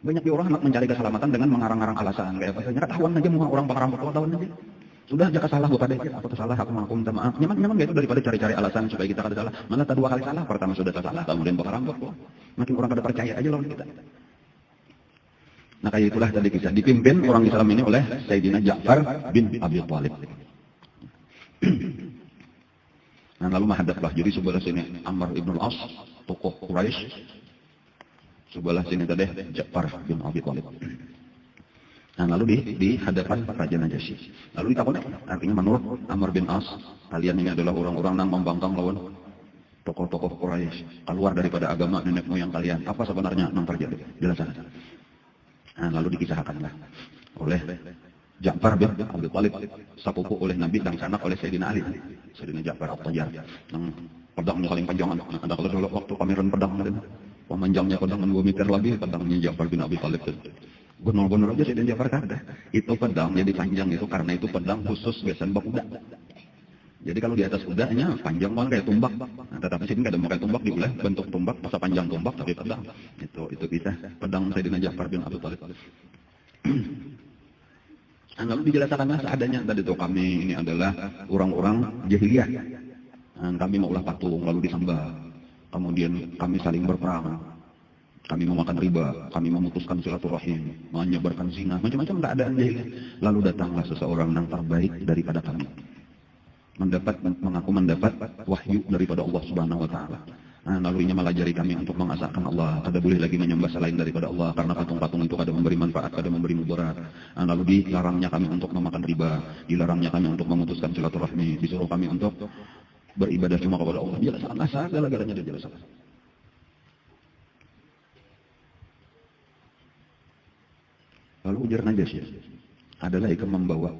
Banyak orang hendak mencari keselamatan dengan mengarang-arang alasan kayak apa saja. Ketahuan aja mau orang bakar rambut, ketahuan aja. Sudah jangan salah buat ada aku salah, aku mengaku minta maaf. Nyaman gitu daripada cari-cari alasan supaya kita kada salah. Malah tak 2 kali salah, pertama sudah salah, kemudian bakar rambut. Makin orang kada percaya aja lawan kita. Nah kayak itulah tadi kisah dipimpin orang Islam ini oleh Sayyidina Ja'far bin Abi Thalib. Nah lalu menghadaplah, jadi sebelah sini Amr ibn al-As, tokoh Quraisy. Sebelah sini tadi Ja'far bin Abi Thalib. Nah lalu di hadapan Raja Najasyi. Lalu ditakoni, artinya menurut Amr bin As, kalian ini adalah orang-orang yang membangkang lawan tokoh-tokoh Quraisy, keluar daripada agama nenek moyang kalian. Apa sebenarnya yang terjadi? Jelaskan. Nah, lalu dikisahkanlah oleh Ja'far bin Abi Thalib, sepupu oleh Nabi dan sanak oleh Sayyidina Ali. Sayyidina Ja'far At-Tayyar, yang pedangnya paling panjang. Ada kalau dulu waktu pameran pedang, pemanjangnya pedang 2 meter lebih, pedangnya Ja'far bin Abi Thalib. Gonol-gonol aja Sayyidina Ja'far kada. Itu pedang jadi panjang itu karena itu pedang khusus biasa kuda. Jadi kalau di atas kudanya panjang banget kayak tumbak. Nah, tetapi sini nggak ada pakai tumbak, diulah bentuk tumbak, masa panjang tumbak tapi pedang. Itu bisa pedang Sayyidina Ja'far bin Abi Thalib. Nah, lalu dijelaskanlah seadanya tadi itu kami ini adalah orang-orang jahiliyah. Nah, kami maulah patung lalu disembah. Kemudian kami saling berperang. Kami memakan riba, kami memutuskan silaturahim, menyebarkan zina, macam-macam keadaan jahiliyah. Lalu datanglah seseorang yang terbaik daripada kami. Mengaku mendapat wahyu daripada Allah Subhanahu wa Ta'ala. Nah, lalu ia melajari kami untuk mengasahkan Allah. Kada boleh lagi menyembah selain daripada Allah karena patung-patung itu kada memberi manfaat, kada memberi mudarat. Nah, lalu dilarangnya kami untuk memakan riba, dilarangnya kami untuk memutuskan silaturahmi, disuruh kami untuk beribadah cuma kepada Allah. Jelaskan segala-galanya dia jelaskan. Lalu ujar Najasyi, adalah ikut membawa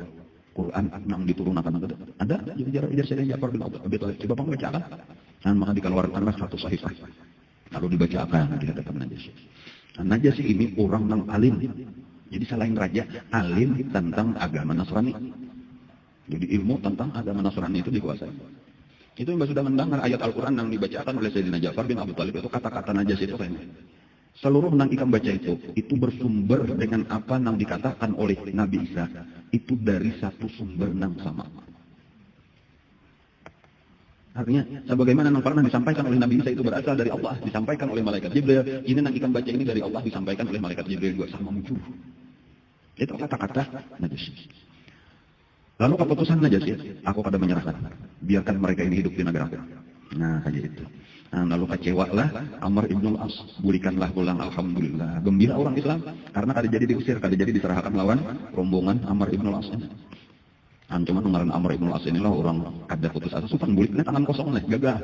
Quran yang diturunkan ada ujar Sayyidina Ja'far bin Abi Thalib, coba membacakan. Dan maka dikeluarkanlah satu sahifah, lalu dibacakan di hadapan Najasyi. Nah, Najasyi ini orang yang alim, jadi selain raja, alim tentang agama Nasrani. Jadi ilmu tentang agama Nasrani itu dikuasai. Itu yang sudah mendengar ayat Al-Quran yang dibacakan oleh Sayyidina Ja'far bin Abi Thalib itu kata-kata Najasyi itu kayaknya. Seluruh yang kita baca itu bersumber dengan apa yang dikatakan oleh Nabi Isa. Itu dari satu sumber yang sama. Artinya, sebagaimana yang pernah disampaikan oleh Nabi Isa itu berasal dari Allah, disampaikan oleh malaikat Jibril. Ini yang ikan baca ini dari Allah, disampaikan oleh malaikat Jibril juga sama muncul. Itu kata-kata Najasyi. Lalu keputusan Najasyi, aku pada menyerahkan. Biarkan mereka ini hidup di negara. Nah, kayak itu. Nah, lalu kecewalah Amr ibn al-As. Bulikanlah pulang, alhamdulillah. Gembira orang Islam karena kada jadi diusir, kada jadi diserahkan lawan rombongan Amr ibn al-As. Cuman kemarin Amr ibn al-As inilah orang kada putus asa, supan buliknya tangan kosong nih, gagah.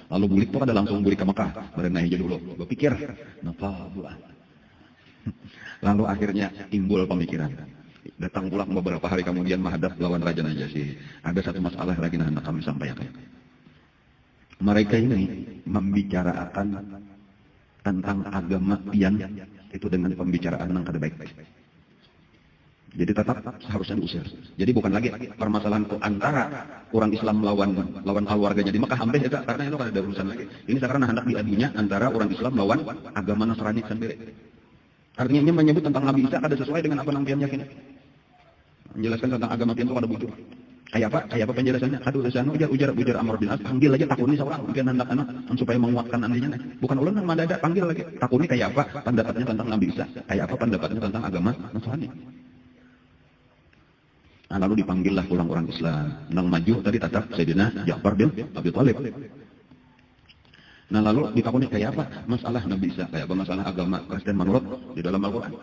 Lalu bulik tuh kada langsung bulik ke Mekah, berenang aja dulu. Berpikir, kenapa buat? Lalu akhirnya timbul pemikiran. Datang pulang beberapa hari kemudian menghadap lawan Raja Najasyi. Ada satu masalah lagi yang hendak kami sampaikan. Mereka ini membicarakan tentang agama yang itu dengan pembicaraan yang kada baik. Jadi tetap seharusnya diusir. Jadi bukan lagi permasalahan itu antara orang Islam lawan keluarganya di Mekah hampir itu karena itu kada ada urusan lagi. Ini sekarang hendak diadunya antara orang Islam lawan agama Nasrani sendiri. Artinya ini menyebut tentang Nabi Isa kada sesuai dengan apa yang pian yakini. Menjelaskan tentang agama pian itu kada bujur. Kayak apa penjelasannya? Aduh, sana ujar Amr bin As, panggil aja takuni seorang, mungkin anak-anak supaya menguatkan andinya. Bukan ulun yang mendadak, panggil lagi. Takuni kayak apa pendapatnya tentang Nabi Isa? Kayak apa pendapatnya tentang agama Nasrani? Nah, lalu dipanggillah orang-orang Islam. Nang maju tadi tetap Sayyidina Ja'far bin Abi Thalib. Nah, lalu ditakuni kayak apa masalah Nabi Isa? Kayak apa masalah agama Kristen menurut di dalam Al-Quran?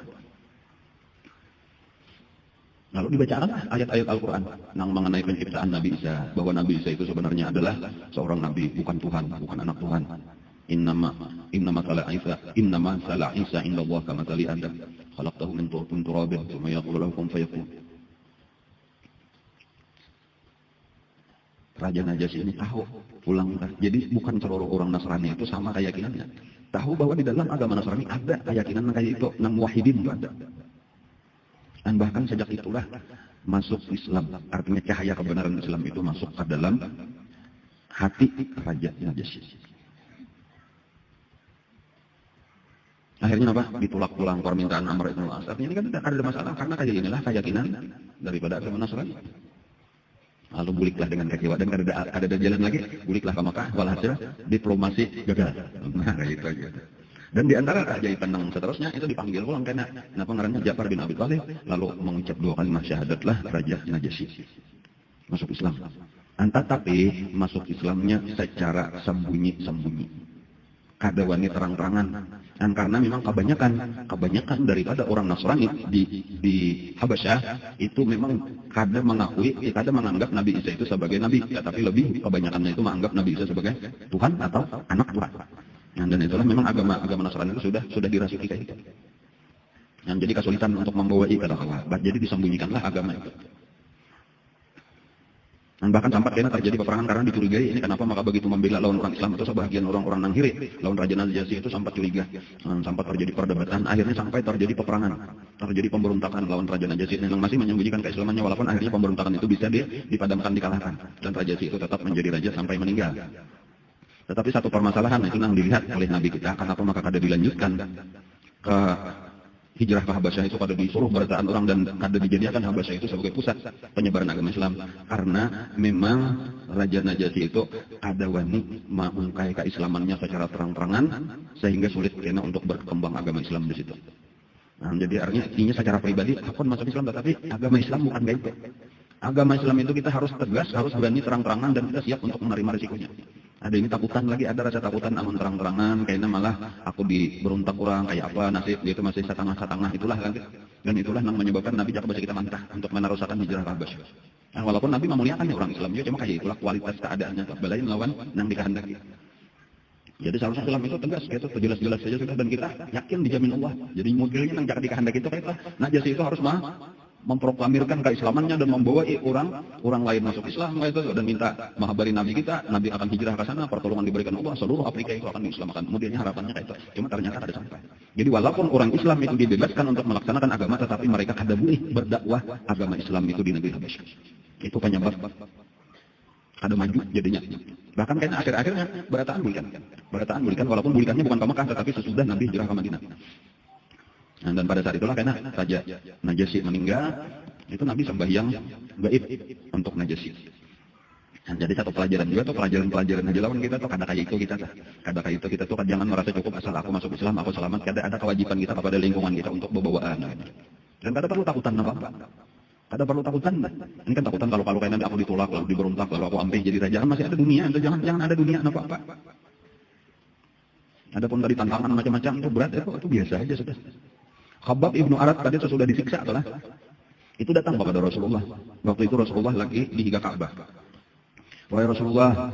Lalu dibacakanlah ayat-ayat Al-Quran yang mengenai penciptaan Nabi Isa, bahwa Nabi Isa itu sebenarnya adalah seorang nabi, bukan Tuhan, bukan anak Tuhan. Innama sala Isa inda Allah kama tali Adam khalaqtahu min turabin tsumma yaqulu lahu kun fayakun. Raja Najasyi ini tahu pulang. Jadi bukan seluruh orang Nasrani itu sama keyakinannya. Tahu bahwa di dalam agama Nasrani ada keyakinan kayak itu, nang muwahhidin itu ada. Dan bahkan sejak itulah masuk Islam. Artinya cahaya kebenaran Islam itu masuk ke dalam hati Raja Najasyi. Akhirnya apa? Ditolak pulang permintaan Amr ibn al-As. Artinya ini kan tidak ada masalah karena kayak inilah keyakinan daripada agama Nasrani. Lalu buliklah dengan kecewa dan ada jalan lagi, buliklah ke Mekah. Walhasil diplomasi gagal. Nah, itu aja. Dan di antara keajaiban yang seterusnya itu dipanggil pulang karena kenapa ngarannya Ja'far bin Abi Thalib, lalu mengucap 2 kalimat syahadatlah Raja Najasyi masuk Islam. Tapi masuk Islamnya secara sembunyi-sembunyi. Kada wani terang-terangan. Dan karena memang kebanyakan daripada orang Nasrani di Habasyah itu memang kada menganggap Nabi Isa itu sebagai nabi, tapi lebih kebanyakannya itu menganggap Nabi Isa sebagai Tuhan atau anak Tuhan. Dan itulah memang agama Nasrani itu sudah dirasuki kayak itu. Jadi kesulitan untuk membawa ibadah Allah. Jadi disembunyikanlah agama itu. Dan bahkan sempat kena terjadi peperangan karena dicurigai ini kenapa maka begitu membela lawan orang Islam atau sebagian orang-orang Nanghiri lawan Raja Najasyi itu sempat curiga. Sempat terjadi perdebatan, akhirnya sampai terjadi peperangan, terjadi pemberontakan lawan Raja Najasyi yang masih menyembunyikan keislamannya walaupun akhirnya pemberontakan itu bisa dipadamkan, dikalahkan dan Najasyi itu tetap menjadi raja sampai meninggal. Tetapi satu permasalahan itu yang dilihat oleh Nabi kita, kenapa maka kada dilanjutkan ke hijrah ke Habasyah itu kada disuruh berataan orang dan kada dijadikan Habasyah itu sebagai pusat penyebaran agama Islam, karena memang Raja Najasyi itu ada wani mengungkai keislamannya secara terang-terangan sehingga sulit kena untuk berkembang agama Islam di situ. Nah, jadi artinya secara pribadi aku masuk Islam, tetapi agama Islam bukan kayak itu. Agama Islam itu kita harus tegas, harus berani terang-terangan dan kita siap untuk menerima risikonya. Ada ini takutan lagi, ada rasa takutan namun terang-terangan, kayaknya malah aku diberontak orang, kayak apa nasib, dia itu masih setengah-setengah, itulah kan. Dan itulah yang menyebabkan Nabi Jakab kita mantah untuk meneruskan hijrah ke Habasyah. Nah, walaupun Nabi memuliakannya orang Islam, dia cuma kayak itulah kualitas keadaannya, belain lawan yang dikehendaki. Jadi seharusnya Islam itu tegas, gitu, jelas-jelas saja sudah, dan kita yakin dijamin Allah. Jadi modelnya yang jangan dikehendaki itu kayak Najasyi itu harus memproklamirkan keislamannya dan membawa orang lain masuk Islam itu dan minta menghabari Nabi kita, Nabi akan hijrah ke sana, pertolongan diberikan Allah, seluruh Afrika itu akan diislamkan. Kemudiannya harapannya kayak itu. Cuma ternyata ada sampai. Jadi walaupun orang Islam itu dibebaskan untuk melaksanakan agama, tetapi mereka kada boleh berdakwah agama Islam itu di negeri Habasyah. Itu penyebab ada maju jadinya. Bahkan kayaknya akhir-akhirnya berataan bulikan walaupun bulikannya bukan ke Mekah tetapi sesudah Nabi hijrah ke Madinah. Nah, dan pada saat itulah karena Raja Najasyi meninggal, itu Nabi sembahyang gaib untuk Najasyi. Nah, jadi satu pelajaran juga tuh, pelajaran aja lawan kita tuh, kada kayak itu kita tuh kan jangan merasa cukup asal aku masuk Islam, aku selamat. Ada kewajiban kita kepada lingkungan kita untuk berbawaan. Dan kada perlu takutan apa-apa. Kada perlu takutan. Ini kan takutan kalau kayak nanti aku ditolak, lalu diberontak, lalu aku ampe jadi raja. Masih ada dunia, jangan ada dunia apa-apa. Adapun dari tantangan macam-macam itu berat, itu biasa aja sudah. Khabbab ibnu Arat tadi sesudah disiksa adalah itu datang kepada Rasulullah. Waktu itu Rasulullah lagi di Higa Ka'bah. Wahai Rasulullah,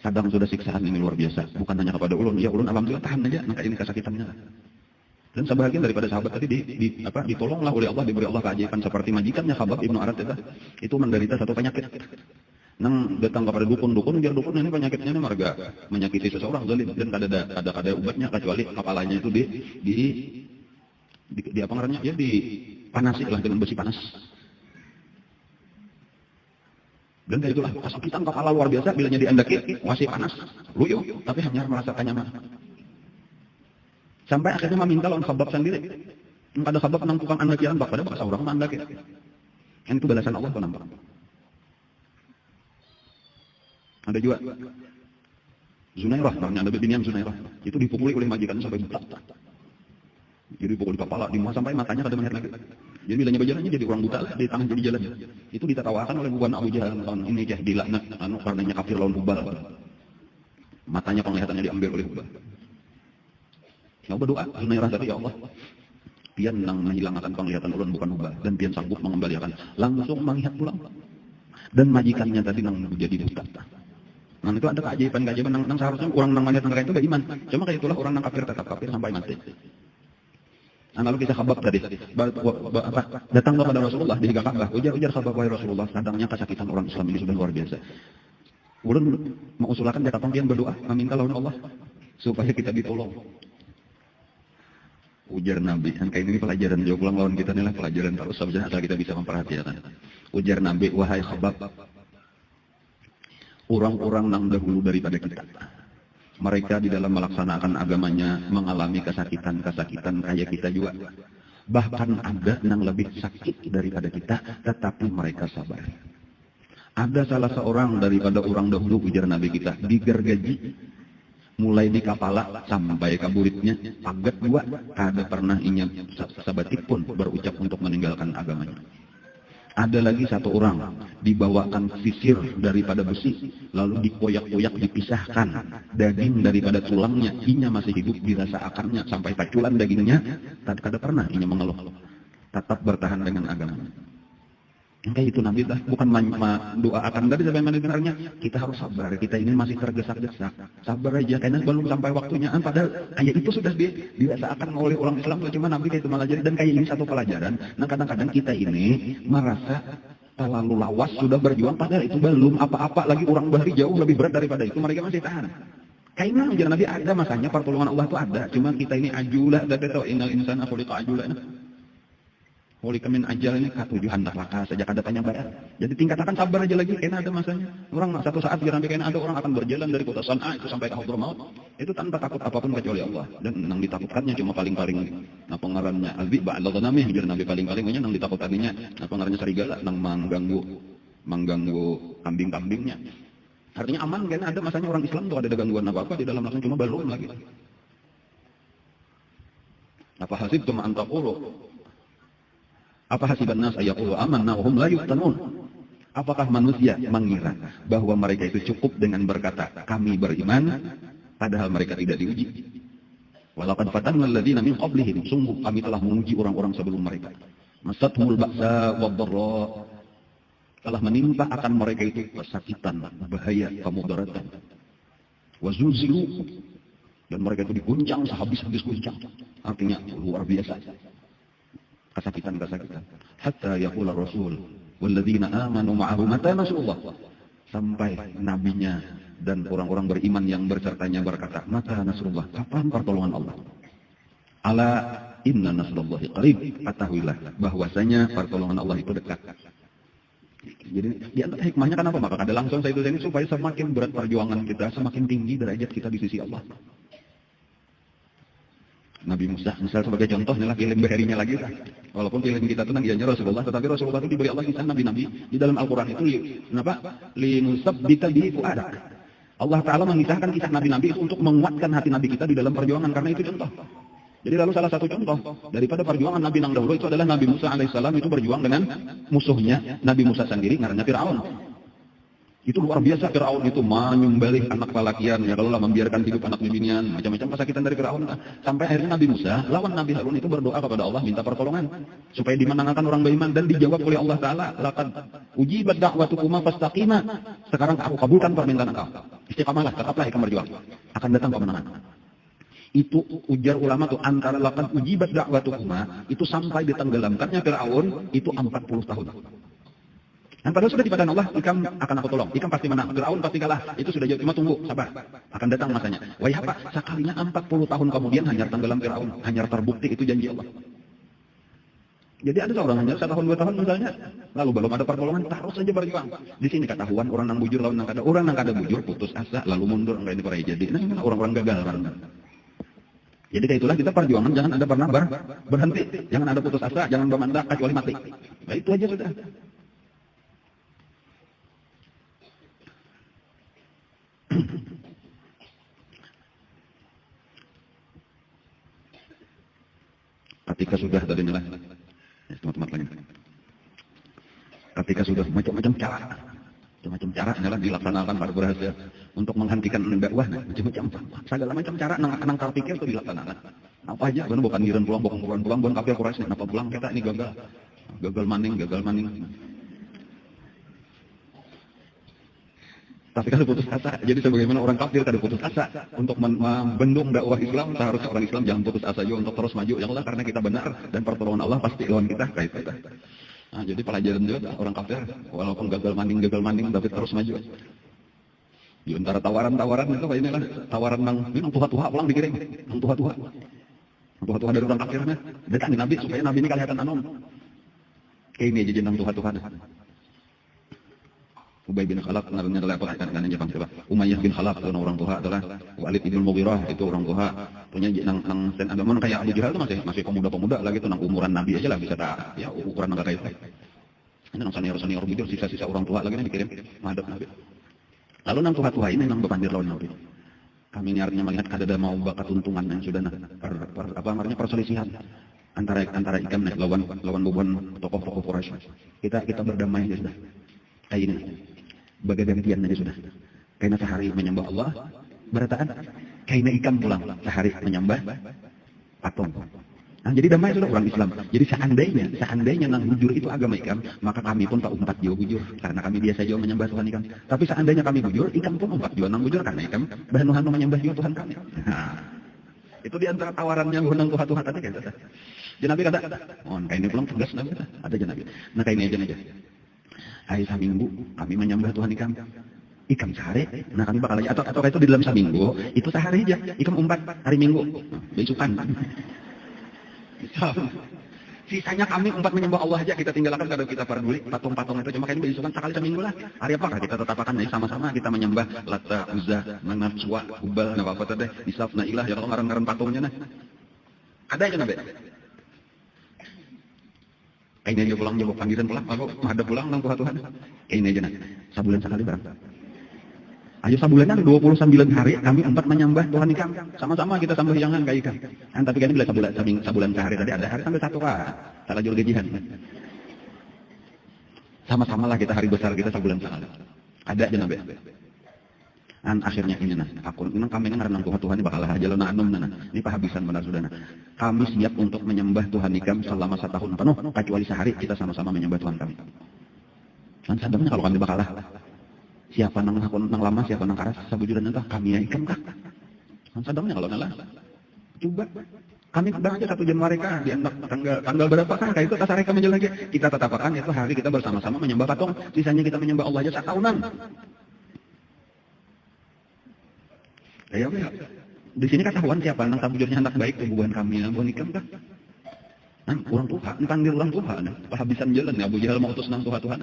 kadang sudah siksaan ini luar biasa. Bukan hanya kepada ulun, ya ulun alhamdulillah tahan aja, maka ini kesakitannya. Dan sebagian daripada sahabat tadi ditolonglah oleh Allah, diberi Allah keajaiban seperti majikannya Khabbab ibnu Arat itu menderita satu penyakit. Nang datang kepada dukun, biar dukun ini penyakitnya ini marga menyakiti seseorang zalim dan kada obatnya kecuali kepalanya itu di apa ngarannya ya dipanasi lah dengan besi panas. Dan kayak itulah kesakitan kepala luar biasa bilanya diandaki masih panas, luyuh, tapi hanya merasakan nyaman. Sampai akhirnya meminta lawan Khabbab sendiri. Ada Khabbab nang tukang andakian bak pada bahasa orang mandaki. Yang itu balasan Allah tuh nampak. Ada juga Zunairah, namanya ada binian Zunairah. Itu dipukuli oleh majikannya sampai buta. Jadi pukul di kepala, di muka sampai matanya kada melihat lagi. Jadi bilanya berjalannya jadi orang buta lah, di tangan jadi jalan. Itu ditertawakan oleh bukan Abu Jahal, ini jah dilaknat, karenanya kafir lawan Hubal. Matanya penglihatannya diambil oleh Hubal. Ya berdoa, Zunairah tadi, ya Allah, pian nang menghilangkan penglihatan ulun bukan Hubal, dan pian sanggup mengembalikan, langsung melihat pulang. Dan majikannya tadi nang menjadi buta. Nah itu ada keajaiban nang seharusnya orang nang melihat mereka itu beriman. Cuma kayak itulah orang nang kafir tetap kafir sampai mati. Nah, lalu kisah Khabbab tadi, datang kepada Rasulullah di Ka'bah, ujar Khabbab, wahai Rasulullah, kadangnya kesakitan orang Islam ini sudah luar biasa. Ulun mau usulkan dia kapan pian berdoa, meminta lawan Allah supaya kita ditolong. Ujar Nabi, kan kayak ini pelajaran jauh pulang lawan kita inilah pelajaran terus saja asal kita bisa memperhatikan. Ujar Nabi, wahai Khabbab, orang-orang yang dahulu daripada kita, mereka di dalam melaksanakan agamanya mengalami kesakitan kayak kita juga. Bahkan ada yang lebih sakit daripada kita, tetapi mereka sabar. Ada salah seorang daripada orang dahulu, ujar Nabi kita, digergaji mulai di kepala sampai ke buritnya, pagat dua, ada pernah inya sabatik pun berucap untuk meninggalkan agamanya. Ada lagi satu orang dibawakan sisir daripada besi, lalu dipoyak-poyak dipisahkan daging daripada tulangnya, inya masih hidup dirasa akarnya sampai paculan dagingnya, tak ada pernah inya mengeluh, tetap bertahan dengan agamanya. Kayak itu Nabi dah, bukan doakan tadi sampai mendengarnya, kita harus sabar, kita ini masih tergesa-gesa, sabar aja, karena belum sampai waktunya. Padahal kayak itu sudah dirasakan oleh orang Islam, cuma Nabi kayak itu malah jadi. Dan kayak ini satu pelajaran. Nah kadang-kadang kita ini merasa terlalu lawas sudah berjuang, padahal itu belum apa-apa lagi, orang bahari jauh lebih berat daripada itu, mereka masih tahan. Kayaknya ujar Nabi ada masanya pertolongan Allah itu ada, cuma kita ini ajulah, dan kita tahu innal insana khuliqa ajulah. Oleh kemin ajal ini ketujuh hendak laka saja kada tanya bayar. Jadi tingkatkan sabar aja lagi, karena ada masanya. Orang satu saat nanti karena ada orang akan berjalan dari kota San'a itu sampai ke Hadramaut, itu tanpa takut apapun kecuali Allah. Dan yang ditakutkannya cuma paling-paling pengarannya Abi ba'al ghanami, jadi Nabi paling-palingnya yang ditakutkaninya pengarannya serigala yang mengganggu kambing-kambingnya. Artinya aman karena ada masanya orang Islam tuh ada gangguan apa-apa di dalam langsung cuma belum lagi. Apa hasibtum an taqulu apa hasiban nas ayaqulu amanna wa hum la yuftanun? Apakah manusia mengira bahwa mereka itu cukup dengan berkata kami beriman padahal mereka tidak diuji? Walaqad fatanna alladziina min qablihim, sungguh kami telah menguji orang-orang sebelum mereka. Masathumul ba'sa wad-dharra, telah menimpa akan mereka itu kesakitan, bahaya, kemudaratan. Wa zulzilu, dan mereka itu diguncang sehabis-habis guncang. Artinya luar biasa. Kesakitan. Hatta yaqula Rasul walladzina amanu ma'ahu mata nasrullah. Sampai nabinya dan orang-orang beriman yang bersertanya berkata, mata nasrullah, kapan pertolongan Allah? Ala inna nasrullahi qarib, ketahuilah bahwasanya pertolongan Allah itu dekat. Jadi di antara hikmahnya kenapa? Maka ada langsung saya itu ini supaya semakin berat perjuangan kita, semakin tinggi derajat kita di sisi Allah. Nabi Musa, misal sebagai contoh inilah film baharinya lagi lah. Walaupun film kita tentang ianya Rasulullah, tetapi Rasulullah itu diberi Allah kisah nabi-nabi di dalam Al-Quran itu linusabbita bihi fuadak. Allah Ta'ala mengisahkan kisah nabi-nabi itu untuk menguatkan hati nabi kita di dalam perjuangan, karena itu contoh. Jadi lalu salah satu contoh daripada perjuangan nabi yang dahulu itu adalah Nabi Musa alaihissalam itu berjuang dengan musuhnya Nabi Musa sendiri, namanya Fir'aun. Itu luar biasa. Fir'aun itu menyembelih anak palakian, ya kalau lah membiarkan hidup anak bibinian, macam-macam kesakitan dari Fir'aun. Sampai akhirnya Nabi Musa lawan Nabi Harun itu berdoa kepada Allah minta pertolongan supaya dimenangkan orang beriman, dan dijawab oleh Allah Ta'ala, laqad ujibat da'watukuma fastaqima. Sekarang aku kabulkan permintaan engkau, istiqamalah, tetaplah ikam berjuang, akan datang kemenangan. Itu ujar ulama tuh, antara laqad ujibat da'watukuma itu sampai ditenggelamkannya Fir'aun itu 40 tahun. Dan padahal sudah dikatakan Allah, ikam akan aku tolong, ikam pasti menang, Fir'aun pasti kalah. Itu sudah jauh, cuma tunggu, sabar, akan datang masanya. Wahai apa? Sekalinya 40 tahun kemudian hanyar tenggelam Fir'aun, hanyar terbukti itu janji Allah. Jadi ada seorang hanyar 1 tahun 2 tahun misalnya, lalu belum ada pertolongan, terus saja berjuang. Di sini ketahuan orang nang bujur lawan nang kada, orang nang kada bujur putus asa lalu mundur, enggak ini pernah jadi. Nah, orang-orang gagal kan. Jadi kayak itulah kita perjuangan, jangan ada pernah berhenti, jangan ada putus asa, jangan bermandak kecuali mati. Nah, itu aja sudah. Ketika sudah tadi nilai, teman-teman lagi. Ketika sudah macam-macam cara adalah dilaksanakan pada berhasil untuk menghentikan dakwah, macam-macam, segala macam cara nang terpikir itu dilaksanakan. Apa aja, bukan giran pulang, bukan kafir Quraisy, kenapa pulang kita ini gagal maning. Tapi kalau putus asa, jadi sebagaimana orang kafir kada putus asa untuk membendung dakwah Islam, seharusnya orang Islam jangan putus asa juga untuk terus maju. Ya Allah, karena kita benar dan pertolongan Allah pasti lawan kita kayak kita. Nah, jadi pelajaran juga orang kafir, walaupun gagal maning tapi terus maju. Di antara tawaran-tawaran itu kayak inilah tawaran nang tuha-tuha pulang dikirim, nang tuha-tuha dari orang kafirnya. Datang di Nabi supaya Nabi ini kelihatan anom. Kayak ini aja nang tuha-tuha. Ubay bin Khalaf namanya adalah apa kan Jepang coba. Umayyah bin Khalaf itu orang Tuha adalah Walid bin Mughirah itu orang Tuha. Punya nang sen agama kayak Abu Jahal itu masih pemuda-pemuda lagi itu nang umuran Nabi aja lah bisa tak ya ukuran negara itu. Ini nang senior gitu sisa-sisa orang Tuha lagi nih dikirim menghadap Nabi. Lalu nang Tuha-tuha ini nang bebandir lawan Nabi. Kami nyarinya melihat ada mau bakat untungan yang sudah apa namanya perselisihan antara ikam lawan beban tokoh-tokoh Quraisy. Kita berdamai aja sudah. Kayak ini. Bagai gantian aja sudah. Kayaknya sehari menyembah Allah, berataan. Kayaknya ikam pulang sehari menyembah patung. Nah, jadi damai sudah orang Islam. Jadi seandainya nang bujur itu agama ikam, maka kami pun tak umpat juga bujur, karena kami biasa juga menyembah Tuhan ikam. Tapi seandainya kami bujur, ikam pun umpat juga nang bujur karena ikam bahan-bahan menyembah juga Tuhan kami. Nah, itu di antara tawarannya nang Tuhan tadi kan. Jadi Nabi kata, "Oh, kayaknya pulang tugas Nabi." Ada Nabi. Nah, kayaknya aja. Hari Sabtu kami menyembah Tuhan ikam sehari, nah kami bakal aja atau itu di dalam Sabtu itu sehari aja, ikam umpat hari Minggu, besukan. Sisanya kami umpat menyembah Allah aja, kita tinggalkan kalau kita peduli patung-patung itu cuma kayaknya besukan sekali seminggu lah. Hari apakah kita tetap akan sama-sama kita menyembah Lata, Uzza, Manat, Suwa, Hubal, apa teh, Isaf, Nailah, ya kalau ngaran-ngaran patungnya nah. Ada aja Nabi. Kayaknya dia pulang jawab panggilan pulang, aku ada pulang nang Tuhan. Kayaknya aja nanti. Sebulan sekali barang. Ayo sebulanan 29 hari kami empat menyembah Tuhan ikam. Sama-sama kita sambah jangan kayak ikam. Tapi kan bila sebulan sehari tadi ada hari sampai 1 kah. Salah jual gajian. Sama-sama lah kita hari besar kita sebulan sekali. Ada aja Nabi. Akhirnya ini aku kami nang Tuhan bakal aja lo nanum ini pahabisan benar sudah kami siap untuk menyembah Tuhan ikam selama 1 tahun penuh kecuali sehari kita sama-sama menyembah Tuhan kami. Dan sadarnya kalau kami bakal siapa nang lama siapa nang karas sabujuran entah kami ya ikam kah. Dan sadarnya kalau nalah coba kami sedang aja 1 Januari kah di tanggal berapa kah kayak itu kasar kami lagi kita tetapkan itu hari kita bersama-sama menyembah patung, sisanya kita menyembah Allah aja 1 tahunan. Ya, di sini ketahuan siapa nang tabujurnya anak baik hubungan kami yang bukan ikam kah? Orang Tuhan, panggil orang Tuhan, pahabisan jalan ya Abu Jahal mau utus nang Tuhan.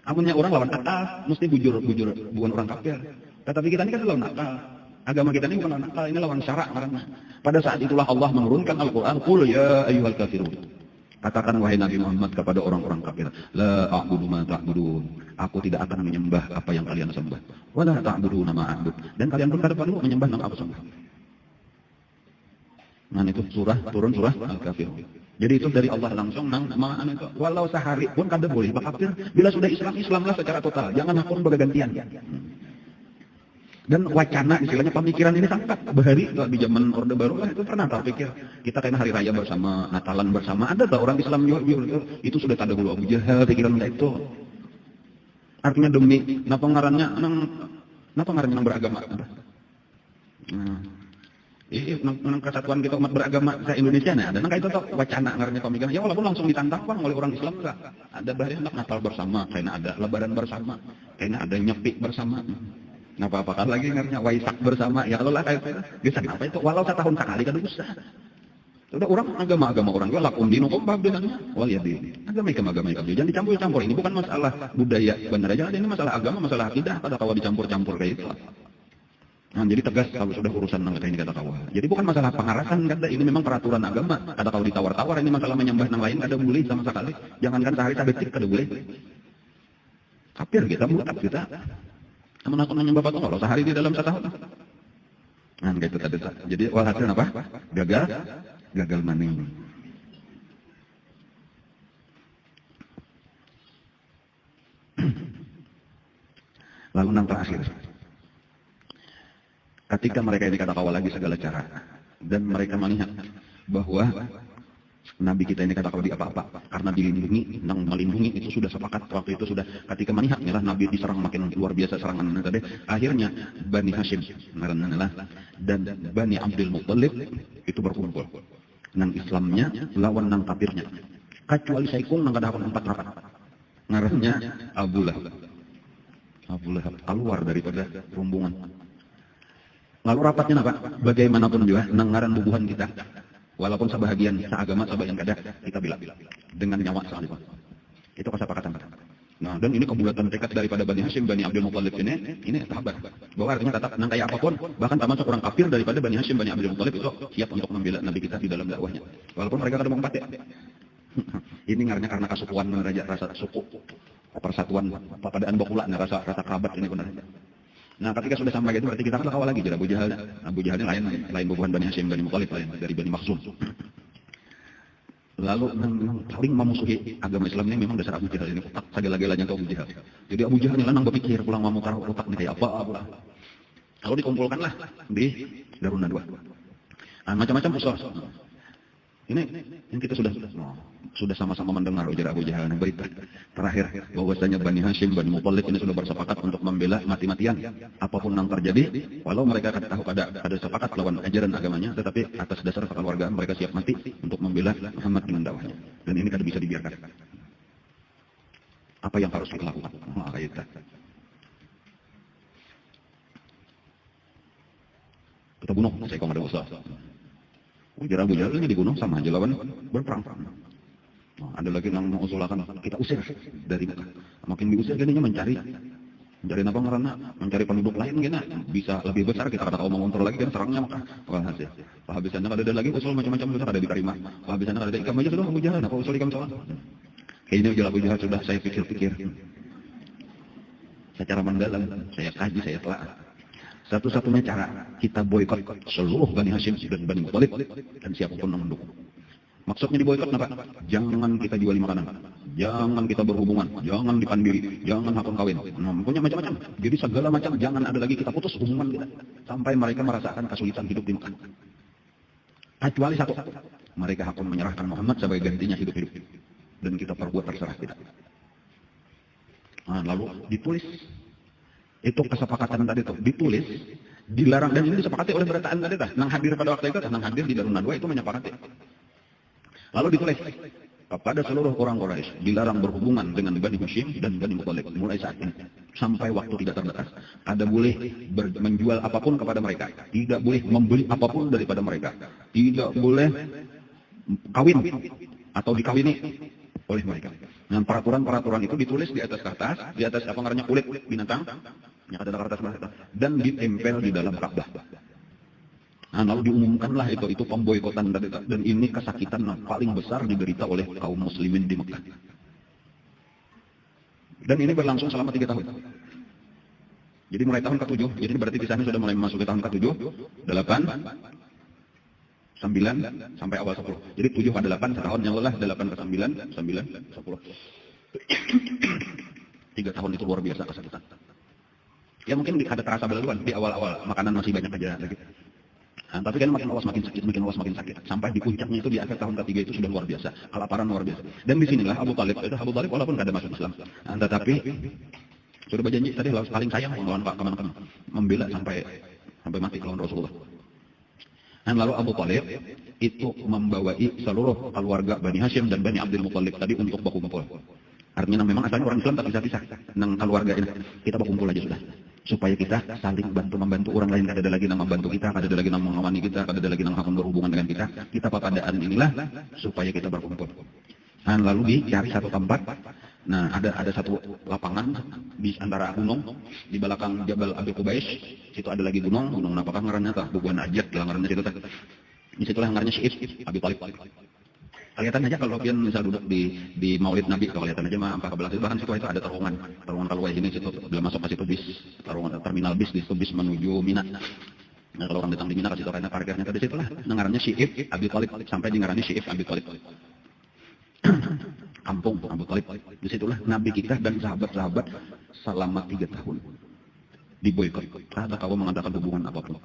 Amunnya orang lawan akal, mesti bujur bukan orang kafir. Tetapi kita ini kan lawan akal. Agama kita ini bukan nakal, ini lawan syara. Karena pada saat itulah Allah menurunkan Al-Quran. Qul ya ayyuhal kafirun. Katakan wahai Nabi Muhammad kepada orang-orang kafir, la a'budu ma ta'budun. Aku tidak akan menyembah apa yang kalian sembah. Wa la ta'buduna ma a'bud. Dan kalian pun tidak perlu menyembah nama aku sembah. Nah itu turun surah Al-Kafirun. Jadi itu dari Allah langsung itu. Walau sehari pun kada boleh kafir. Bila sudah Islamlah secara total. Jangan hakun bergantian. Dan wacana istilahnya pemikiran ini sangat bahari di zaman Orde Baru lah itu pernah terpikir kita kayaknya hari raya bersama, Natalan bersama, ada tak orang Islam juga itu sudah tak ada dulu Abu Jahal pikiran itu. Artinya demi napa ngarannya nang beragama. Nang kesatuan kita umat beragama se Indonesia ada nang itu tuh wacana ngarannya pemikiran. Ya walaupun langsung ditantang oleh orang Islam enggak. Ada bahari Natal bersama, kayaknya ada Lebaran bersama, kayaknya ada nyepi bersama. Nah apa-apa lagi ngarnya Waisak bersama ya kalau lah kayak bisa apa itu walau setahun sekali kan bisa. Sudah orang agama orang juga lakum dinukum bab dengannya. Wal ya di agama jangan dicampur-campur. Ini bukan masalah budaya benar aja, ini masalah agama, masalah akidah. Pada kawa dicampur-campur kayak itu. Nah, jadi tegas kalau sudah urusan nang ini kata kawa. Jadi bukan masalah pengarasan kata ini memang peraturan agama. Kata kalau ditawar-tawar ini masalah menyembah nang lain ada boleh sama sekali. Jangankan sehari sabetik kada boleh. Kafir kita murtad kita. Namun aku nanya bapak tuh kalau sehari di dalam setahun. Nah gitu tadi. Jadi walhasil apa? Gagal maning. Lalu yang terakhir. Ketika mereka ini kata kawal lagi segala cara. Dan mereka melihat bahwa Nabi kita ini kata kalau di apa-apa karena dilindungi, nang melindungi itu sudah sepakat waktu itu sudah ketika melihat inilah Nabi diserang makin luar biasa serangan tadi akhirnya Bani Hashim dan Bani Abdul Muttalib itu berkumpul nang Islamnya lawan nang kafirnya kecuali Saikung nang kada empat rapat ngarannya Abu Lahab keluar daripada rombongan lalu rapatnya apa bagaimanapun juga nang ngaran bubuhan kita. Walaupun sebahagian seagama, sebagian kada, kita bilang dengan nyawa sekalipun. Itu kesepakatan. Nah, dan ini kebulatan tekad daripada Bani Hashim, Bani Abdul Muttalib ini sahabat. Bahwa artinya tetap nang kayak apapun, bahkan termasuk orang kafir daripada Bani Hashim, Bani Abdul Muttalib itu siap untuk membela Nabi kita di dalam dakwahnya. Walaupun mereka kada mau mati. Ini karena kasukuan raja rasa suku, persatuan, papadaan bakula, rasa kerabat ini benar. Nah, ketika sudah sampai gitu berarti kita kan kawal lagi jadi Abu Jahal. Abu Jahal ini lain bubuhan Bani Hashim, Bani Muttalib lain dari Bani Makhzum. Lalu paling memusuhi agama Islam ini memang dasar Abu Jahal ini otak segala-galanya ke Abu Jahal. Jadi Abu Jahal ini nang berpikir pulang mau taruh otak ini kayak apa. Lalu dikumpulkanlah di Darun Nadwa. Macam-macam usul. Ini kita sudah sama-sama mendengar ujar Abu Jahal berita terakhir bahwasanya Bani Hashim, Bani Muttalib ini sudah bersepakat untuk membela mati-matian apapun yang terjadi, walau mereka tahu ada sepakat lawan ajaran agamanya, tetapi atas dasar kekeluargaan mereka siap mati untuk membela Muhammad dengan dakwahnya. Dan ini tidak bisa dibiarkan. Apa yang harus kita lakukan? Kita bunuh, saya kau ada usaha. Ujar Abu Jahal ini dibunuh sama aja lawan berperang. Nah, ada lagi yang mengusulkan kita usir dari Mekah. Makin diusir jadinya mencari apa karena mencari penduduk lain gini bisa lebih besar kita kata mau kontrol lagi kan serangnya Mekah. Wah hasil. Habisannya ada lagi usul macam-macam besar ada di Karimah. Habisannya ada ikam aja sudah Abu Jahal. Apa usul ikam soal? Kayaknya ujar Abu Jahal sudah saya pikir-pikir. Secara mendalam saya kaji saya telah. Satu-satunya cara kita boikot seluruh Bani Hashim dan Bani Muttalib dan siapapun yang mendukung. Maksudnya diboikot apa? Jangan kita juali makanan, jangan kita berhubungan, jangan dipandiri, jangan hakun kawin. Nah, punya macam-macam. Jadi segala macam jangan ada lagi kita putus hubungan kita sampai mereka merasakan kesulitan hidup di Mekah. Kecuali satu, mereka hakun menyerahkan Muhammad sebagai gantinya hidup-hidup dan kita perbuat terserah kita. Nah, lalu ditulis. Itu kesepakatan tadi itu ditulis, dilarang dan ini disepakati oleh berataan tadi dah. Nang hadir pada waktu itu, nang hadir di Darun Nadwa itu menyepakati. Lalu ditulis kepada seluruh orang Quraisy dilarang berhubungan dengan Bani Hashim dan Bani Muttalib mulai saat ini sampai waktu tidak terbatas. Ada boleh menjual apapun kepada mereka, tidak boleh membeli apapun daripada mereka, tidak boleh kawin atau dikawini oleh mereka. Nah, peraturan-peraturan itu ditulis di atas apa namanya kulit binatang, yang ada kertas dan ditempel di dalam Ka'bah. Nah, lalu diumumkanlah itu pemboikotan tadi, dan ini kesakitan yang paling besar diderita oleh kaum muslimin di Mekah. Dan ini berlangsung selama 3 tahun. Jadi mulai tahun ke-7, jadi berarti kisahnya sudah mulai memasuki tahun ke-7, 8, 9, sampai awal 10. Jadi 7 ke 8, setahun yang lelah, 8 ke 9, 9 ke 10. 3 tahun itu luar biasa kesakitan. Ya mungkin ada terasa duluan di awal-awal, makanan masih banyak aja lagi. Nah, tapi kan makin awas makin sakit, sampai di puncaknya itu di akhir tahun ke-3 itu sudah luar biasa, kelaparan luar biasa. Dan di sinilah Abu Talib walaupun tidak ada masuk Islam, tetapi sudah berjanji tadi paling sayang melawan Pak Kaman, membela sampai mati lawan Rasulullah. Dan lalu Abu Talib itu membawai seluruh keluarga Bani Hashim dan Bani Abdul Muthalib tadi untuk baku kumpul. Artinya memang asalnya orang Islam tak bisa-bisa nang keluarga ini. Kita berkumpul aja sudah. Supaya kita saling membantu orang lain. Kada ada lagi nang membantu kita, kada ada lagi nang mengawani kita, kada ada lagi nang akan berhubungan dengan kita. Kita papadaan inilah supaya kita berkumpul. Dan lalu dicari satu tempat. Nah, ada satu lapangan di antara gunung di belakang Jabal Abi Qubais. Situ ada lagi gunung apakah ngarannya tah? Bubuan Ajat ngarannya situ tah. Di situlah ngarannya Syi'ib Abi Thalib. Kelihatan aja kalau pian misal duduk di Maulid Nabi, kalau kelihatan aja mah apa kebelah bahkan situ itu ada terowongan kalau sini situ belum masuk ke situ bis terowongan terminal bis di situ bis menuju Mina. Nah, kalau orang datang di Mina ke situ karena parkirnya ke situ lah. Ngarannya Syi'ib Abi Thalib sampai di ngarannya Syi'ib Abi Thalib. Kampung Abu Talib. Disitulah Nabi kita dan sahabat-sahabat selama 3 tahun diboikot. Ada kau mengadakan hubungan apapun.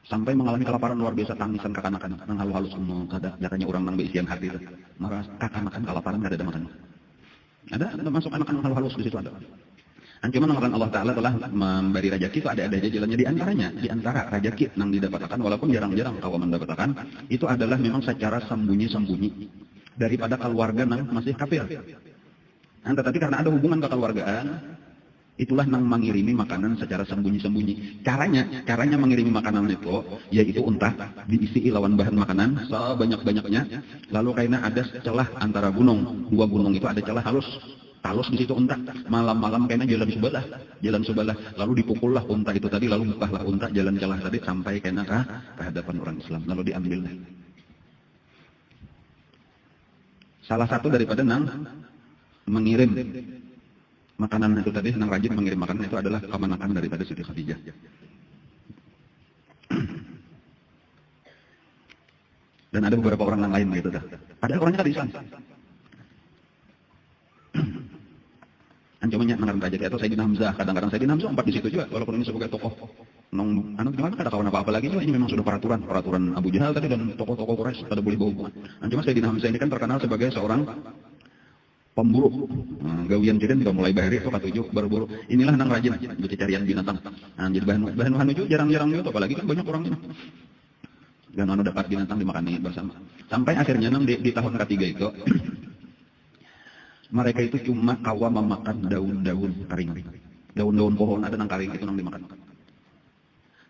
Sampai mengalami kelaparan luar biasa, tangisan kakanakan, nang halus semua, katanya orang nang beisian hati itu. Marah kakanakan kelaparan tidak ada makan. Ada masuk anak nang halus di situ ada. Dan cuma nang Allah Ta'ala telah memberi rezeki itu ada aja jalannya di antara rezeki nang didapatkan walaupun jarang-jarang kau mendapatkan itu adalah memang secara sembunyi-sembunyi daripada keluarga nang masih kafir. Nah, tetapi karena ada hubungan kekeluargaan itulah nang mengirimi makanan secara sembunyi-sembunyi. Caranya mengirimi makanan itu yaitu entah diisi lawan bahan makanan sebanyak-banyaknya lalu karena ada celah antara gunung, 2 gunung itu ada celah halus di situ unta malam-malam kayaknya jalan sebelah lalu dipukullah unta itu tadi lalu bukahlah unta jalan celah tadi sampai kayaknya ke hadapan orang Islam lalu diambil. Salah satu daripada nang mengirim makanan itu tadi nang rajin mengirim makanan itu adalah kemenakan daripada Siti Khadijah. Dan ada beberapa orang yang lain gitu dah. Padahal orangnya tadi Islam. Ancamannya mengarang raja atau Sayyidina Hamzah, kadang-kadang Sayyidina Hamzah 4 di situ juga walaupun ini sebagai tokoh gimana kada kawan apa-apa lagi juga ini memang sudah peraturan Abu Jahal tadi dan tokoh-tokoh Quraisy pada boleh bawa hubungan. Cuma Sayyidina Hamzah ini kan terkenal sebagai seorang pemburu. Gawian jadi udah mulai bahari itu katujuh berburu. Inilah nang rajin jadi carian binatang. Nah, jadi bahan hanuju jarang-jarang itu apalagi kan banyak orang ini. Dan anu dapat binatang dimakani bersama. Sampai akhirnya nang di tahun ketiga itu mereka itu cuma kawa memakan daun-daun kering. Daun-daun pohon ada nang kering itu nang dimakan.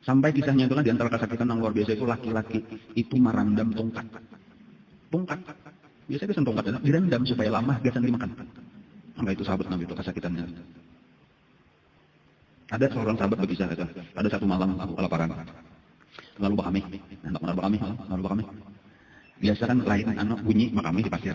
Sampai kisahnya itulah di antara kesakitan yang luar biasa itu laki-laki itu merandam tongkat. Biasanya kesan tongkat itu direndam supaya lama biasa dimakan. Enggak itu sahabat Nabi itu kesakitannya. Ada seorang sahabat berkisah itu. Ada satu malam aku kelaparan. Lalu bakami. Hendak menar bakami. Biasa kan lain bunyi makami di pasir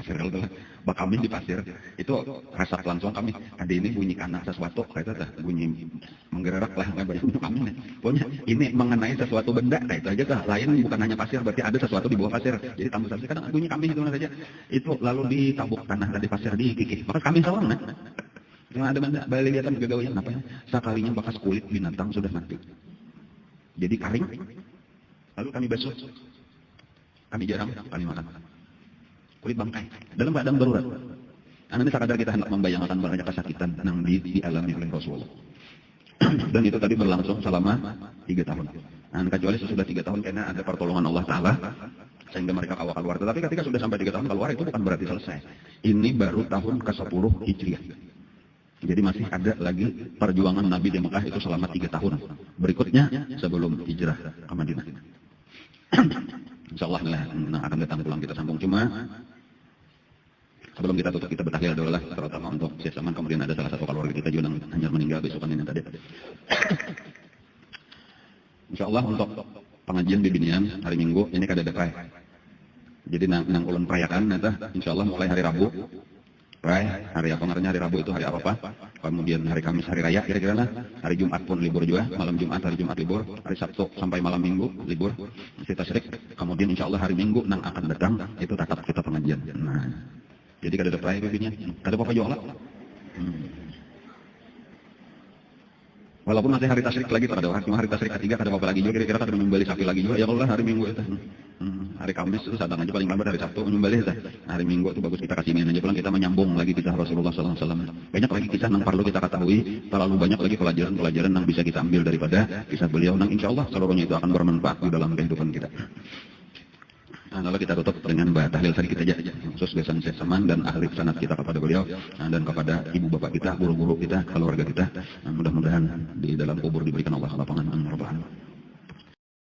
kalau itu bakami di pasir itu rasa langsung kami ada ini bunyi karena sesuatu kayak itu bunyi menggerak lah nggak banyak kami nih pokoknya ini mengenai sesuatu benda kayak itu aja lain bukan hanya pasir berarti ada sesuatu di bawah pasir jadi tambah saja kadang bunyi kami itu saja itu lalu ditabuk tanah dari pasir dikikih maka kami sawang nah yang ada benda balik lihat gagawian apa ya sekalinya bekas kulit binatang sudah mati jadi kering lalu kami basuh. Kami jarang kami makan kulit bangkai dalam keadaan darurat. Ini sekadar kita hendak membayangkan banyak kesakitan yang dialami oleh Rasulullah. Dan itu tadi berlangsung selama 3 tahun. Dan kecuali sesudah 3 tahun karena ada pertolongan Allah Ta'ala sehingga mereka awal keluar. Tetapi ketika sudah sampai 3 tahun keluar itu bukan berarti selesai. Ini baru tahun ke-10 Hijriah. Jadi masih ada lagi perjuangan Nabi di Mekah itu selama 3 tahun. Berikutnya sebelum hijrah ke Madinah. InsyaAllah akan datang pulang kita sambung. Cuma sebelum kita tutup kita bertahlil adalah terutama untuk Syekh Saman. Kemudian ada salah satu keluarga kita juga yang hanya meninggal besokan ini tadi. Insya Allah untuk pengajian bibinian hari Minggu ini kada ada pray. Jadi nang ulun perayakan insya Allah mulai hari Rabu. Pray, hari apa ngarannya hari Rabu itu hari apa? Kemudian hari Kamis hari raya kira-kira lah. Hari Jumat pun libur juga, malam Jumat hari Jumat libur, hari Sabtu sampai malam Minggu libur. Kita tasyrik. Kemudian insya Allah hari Minggu nang akan datang itu tetap kita pengajian. Nah, jadi kada ada pray bibinian. Kada apa-apa jual lah. Walaupun masih hari tasyrik lagi tak ada orang, cuma hari tasyrik ketiga kada apa-apa lagi juga, kira-kira kada menyembelih sapi lagi juga. Ya Allah hari Minggu itu. Hari Kamis itu sadang aja paling lambat hari Sabtu menyembelih dah. Hari Minggu itu bagus kita kasih aja pulang kita menyambung lagi kisah Rasulullah SAW. Banyak lagi kisah yang perlu kita ketahui, terlalu banyak lagi pelajaran-pelajaran yang bisa kita ambil daripada kisah beliau. Yang insya Allah seluruhnya itu akan bermanfaat di dalam kehidupan kita. Nah, lalu kita tutup dengan tahlil sedikit aja, khusus besan sesaman dan ahli sanad kita kepada beliau dan kepada ibu bapak kita, guru-guru kita, keluarga kita. Mudah-mudahan di dalam kubur diberikan Allah lapangan. Amin.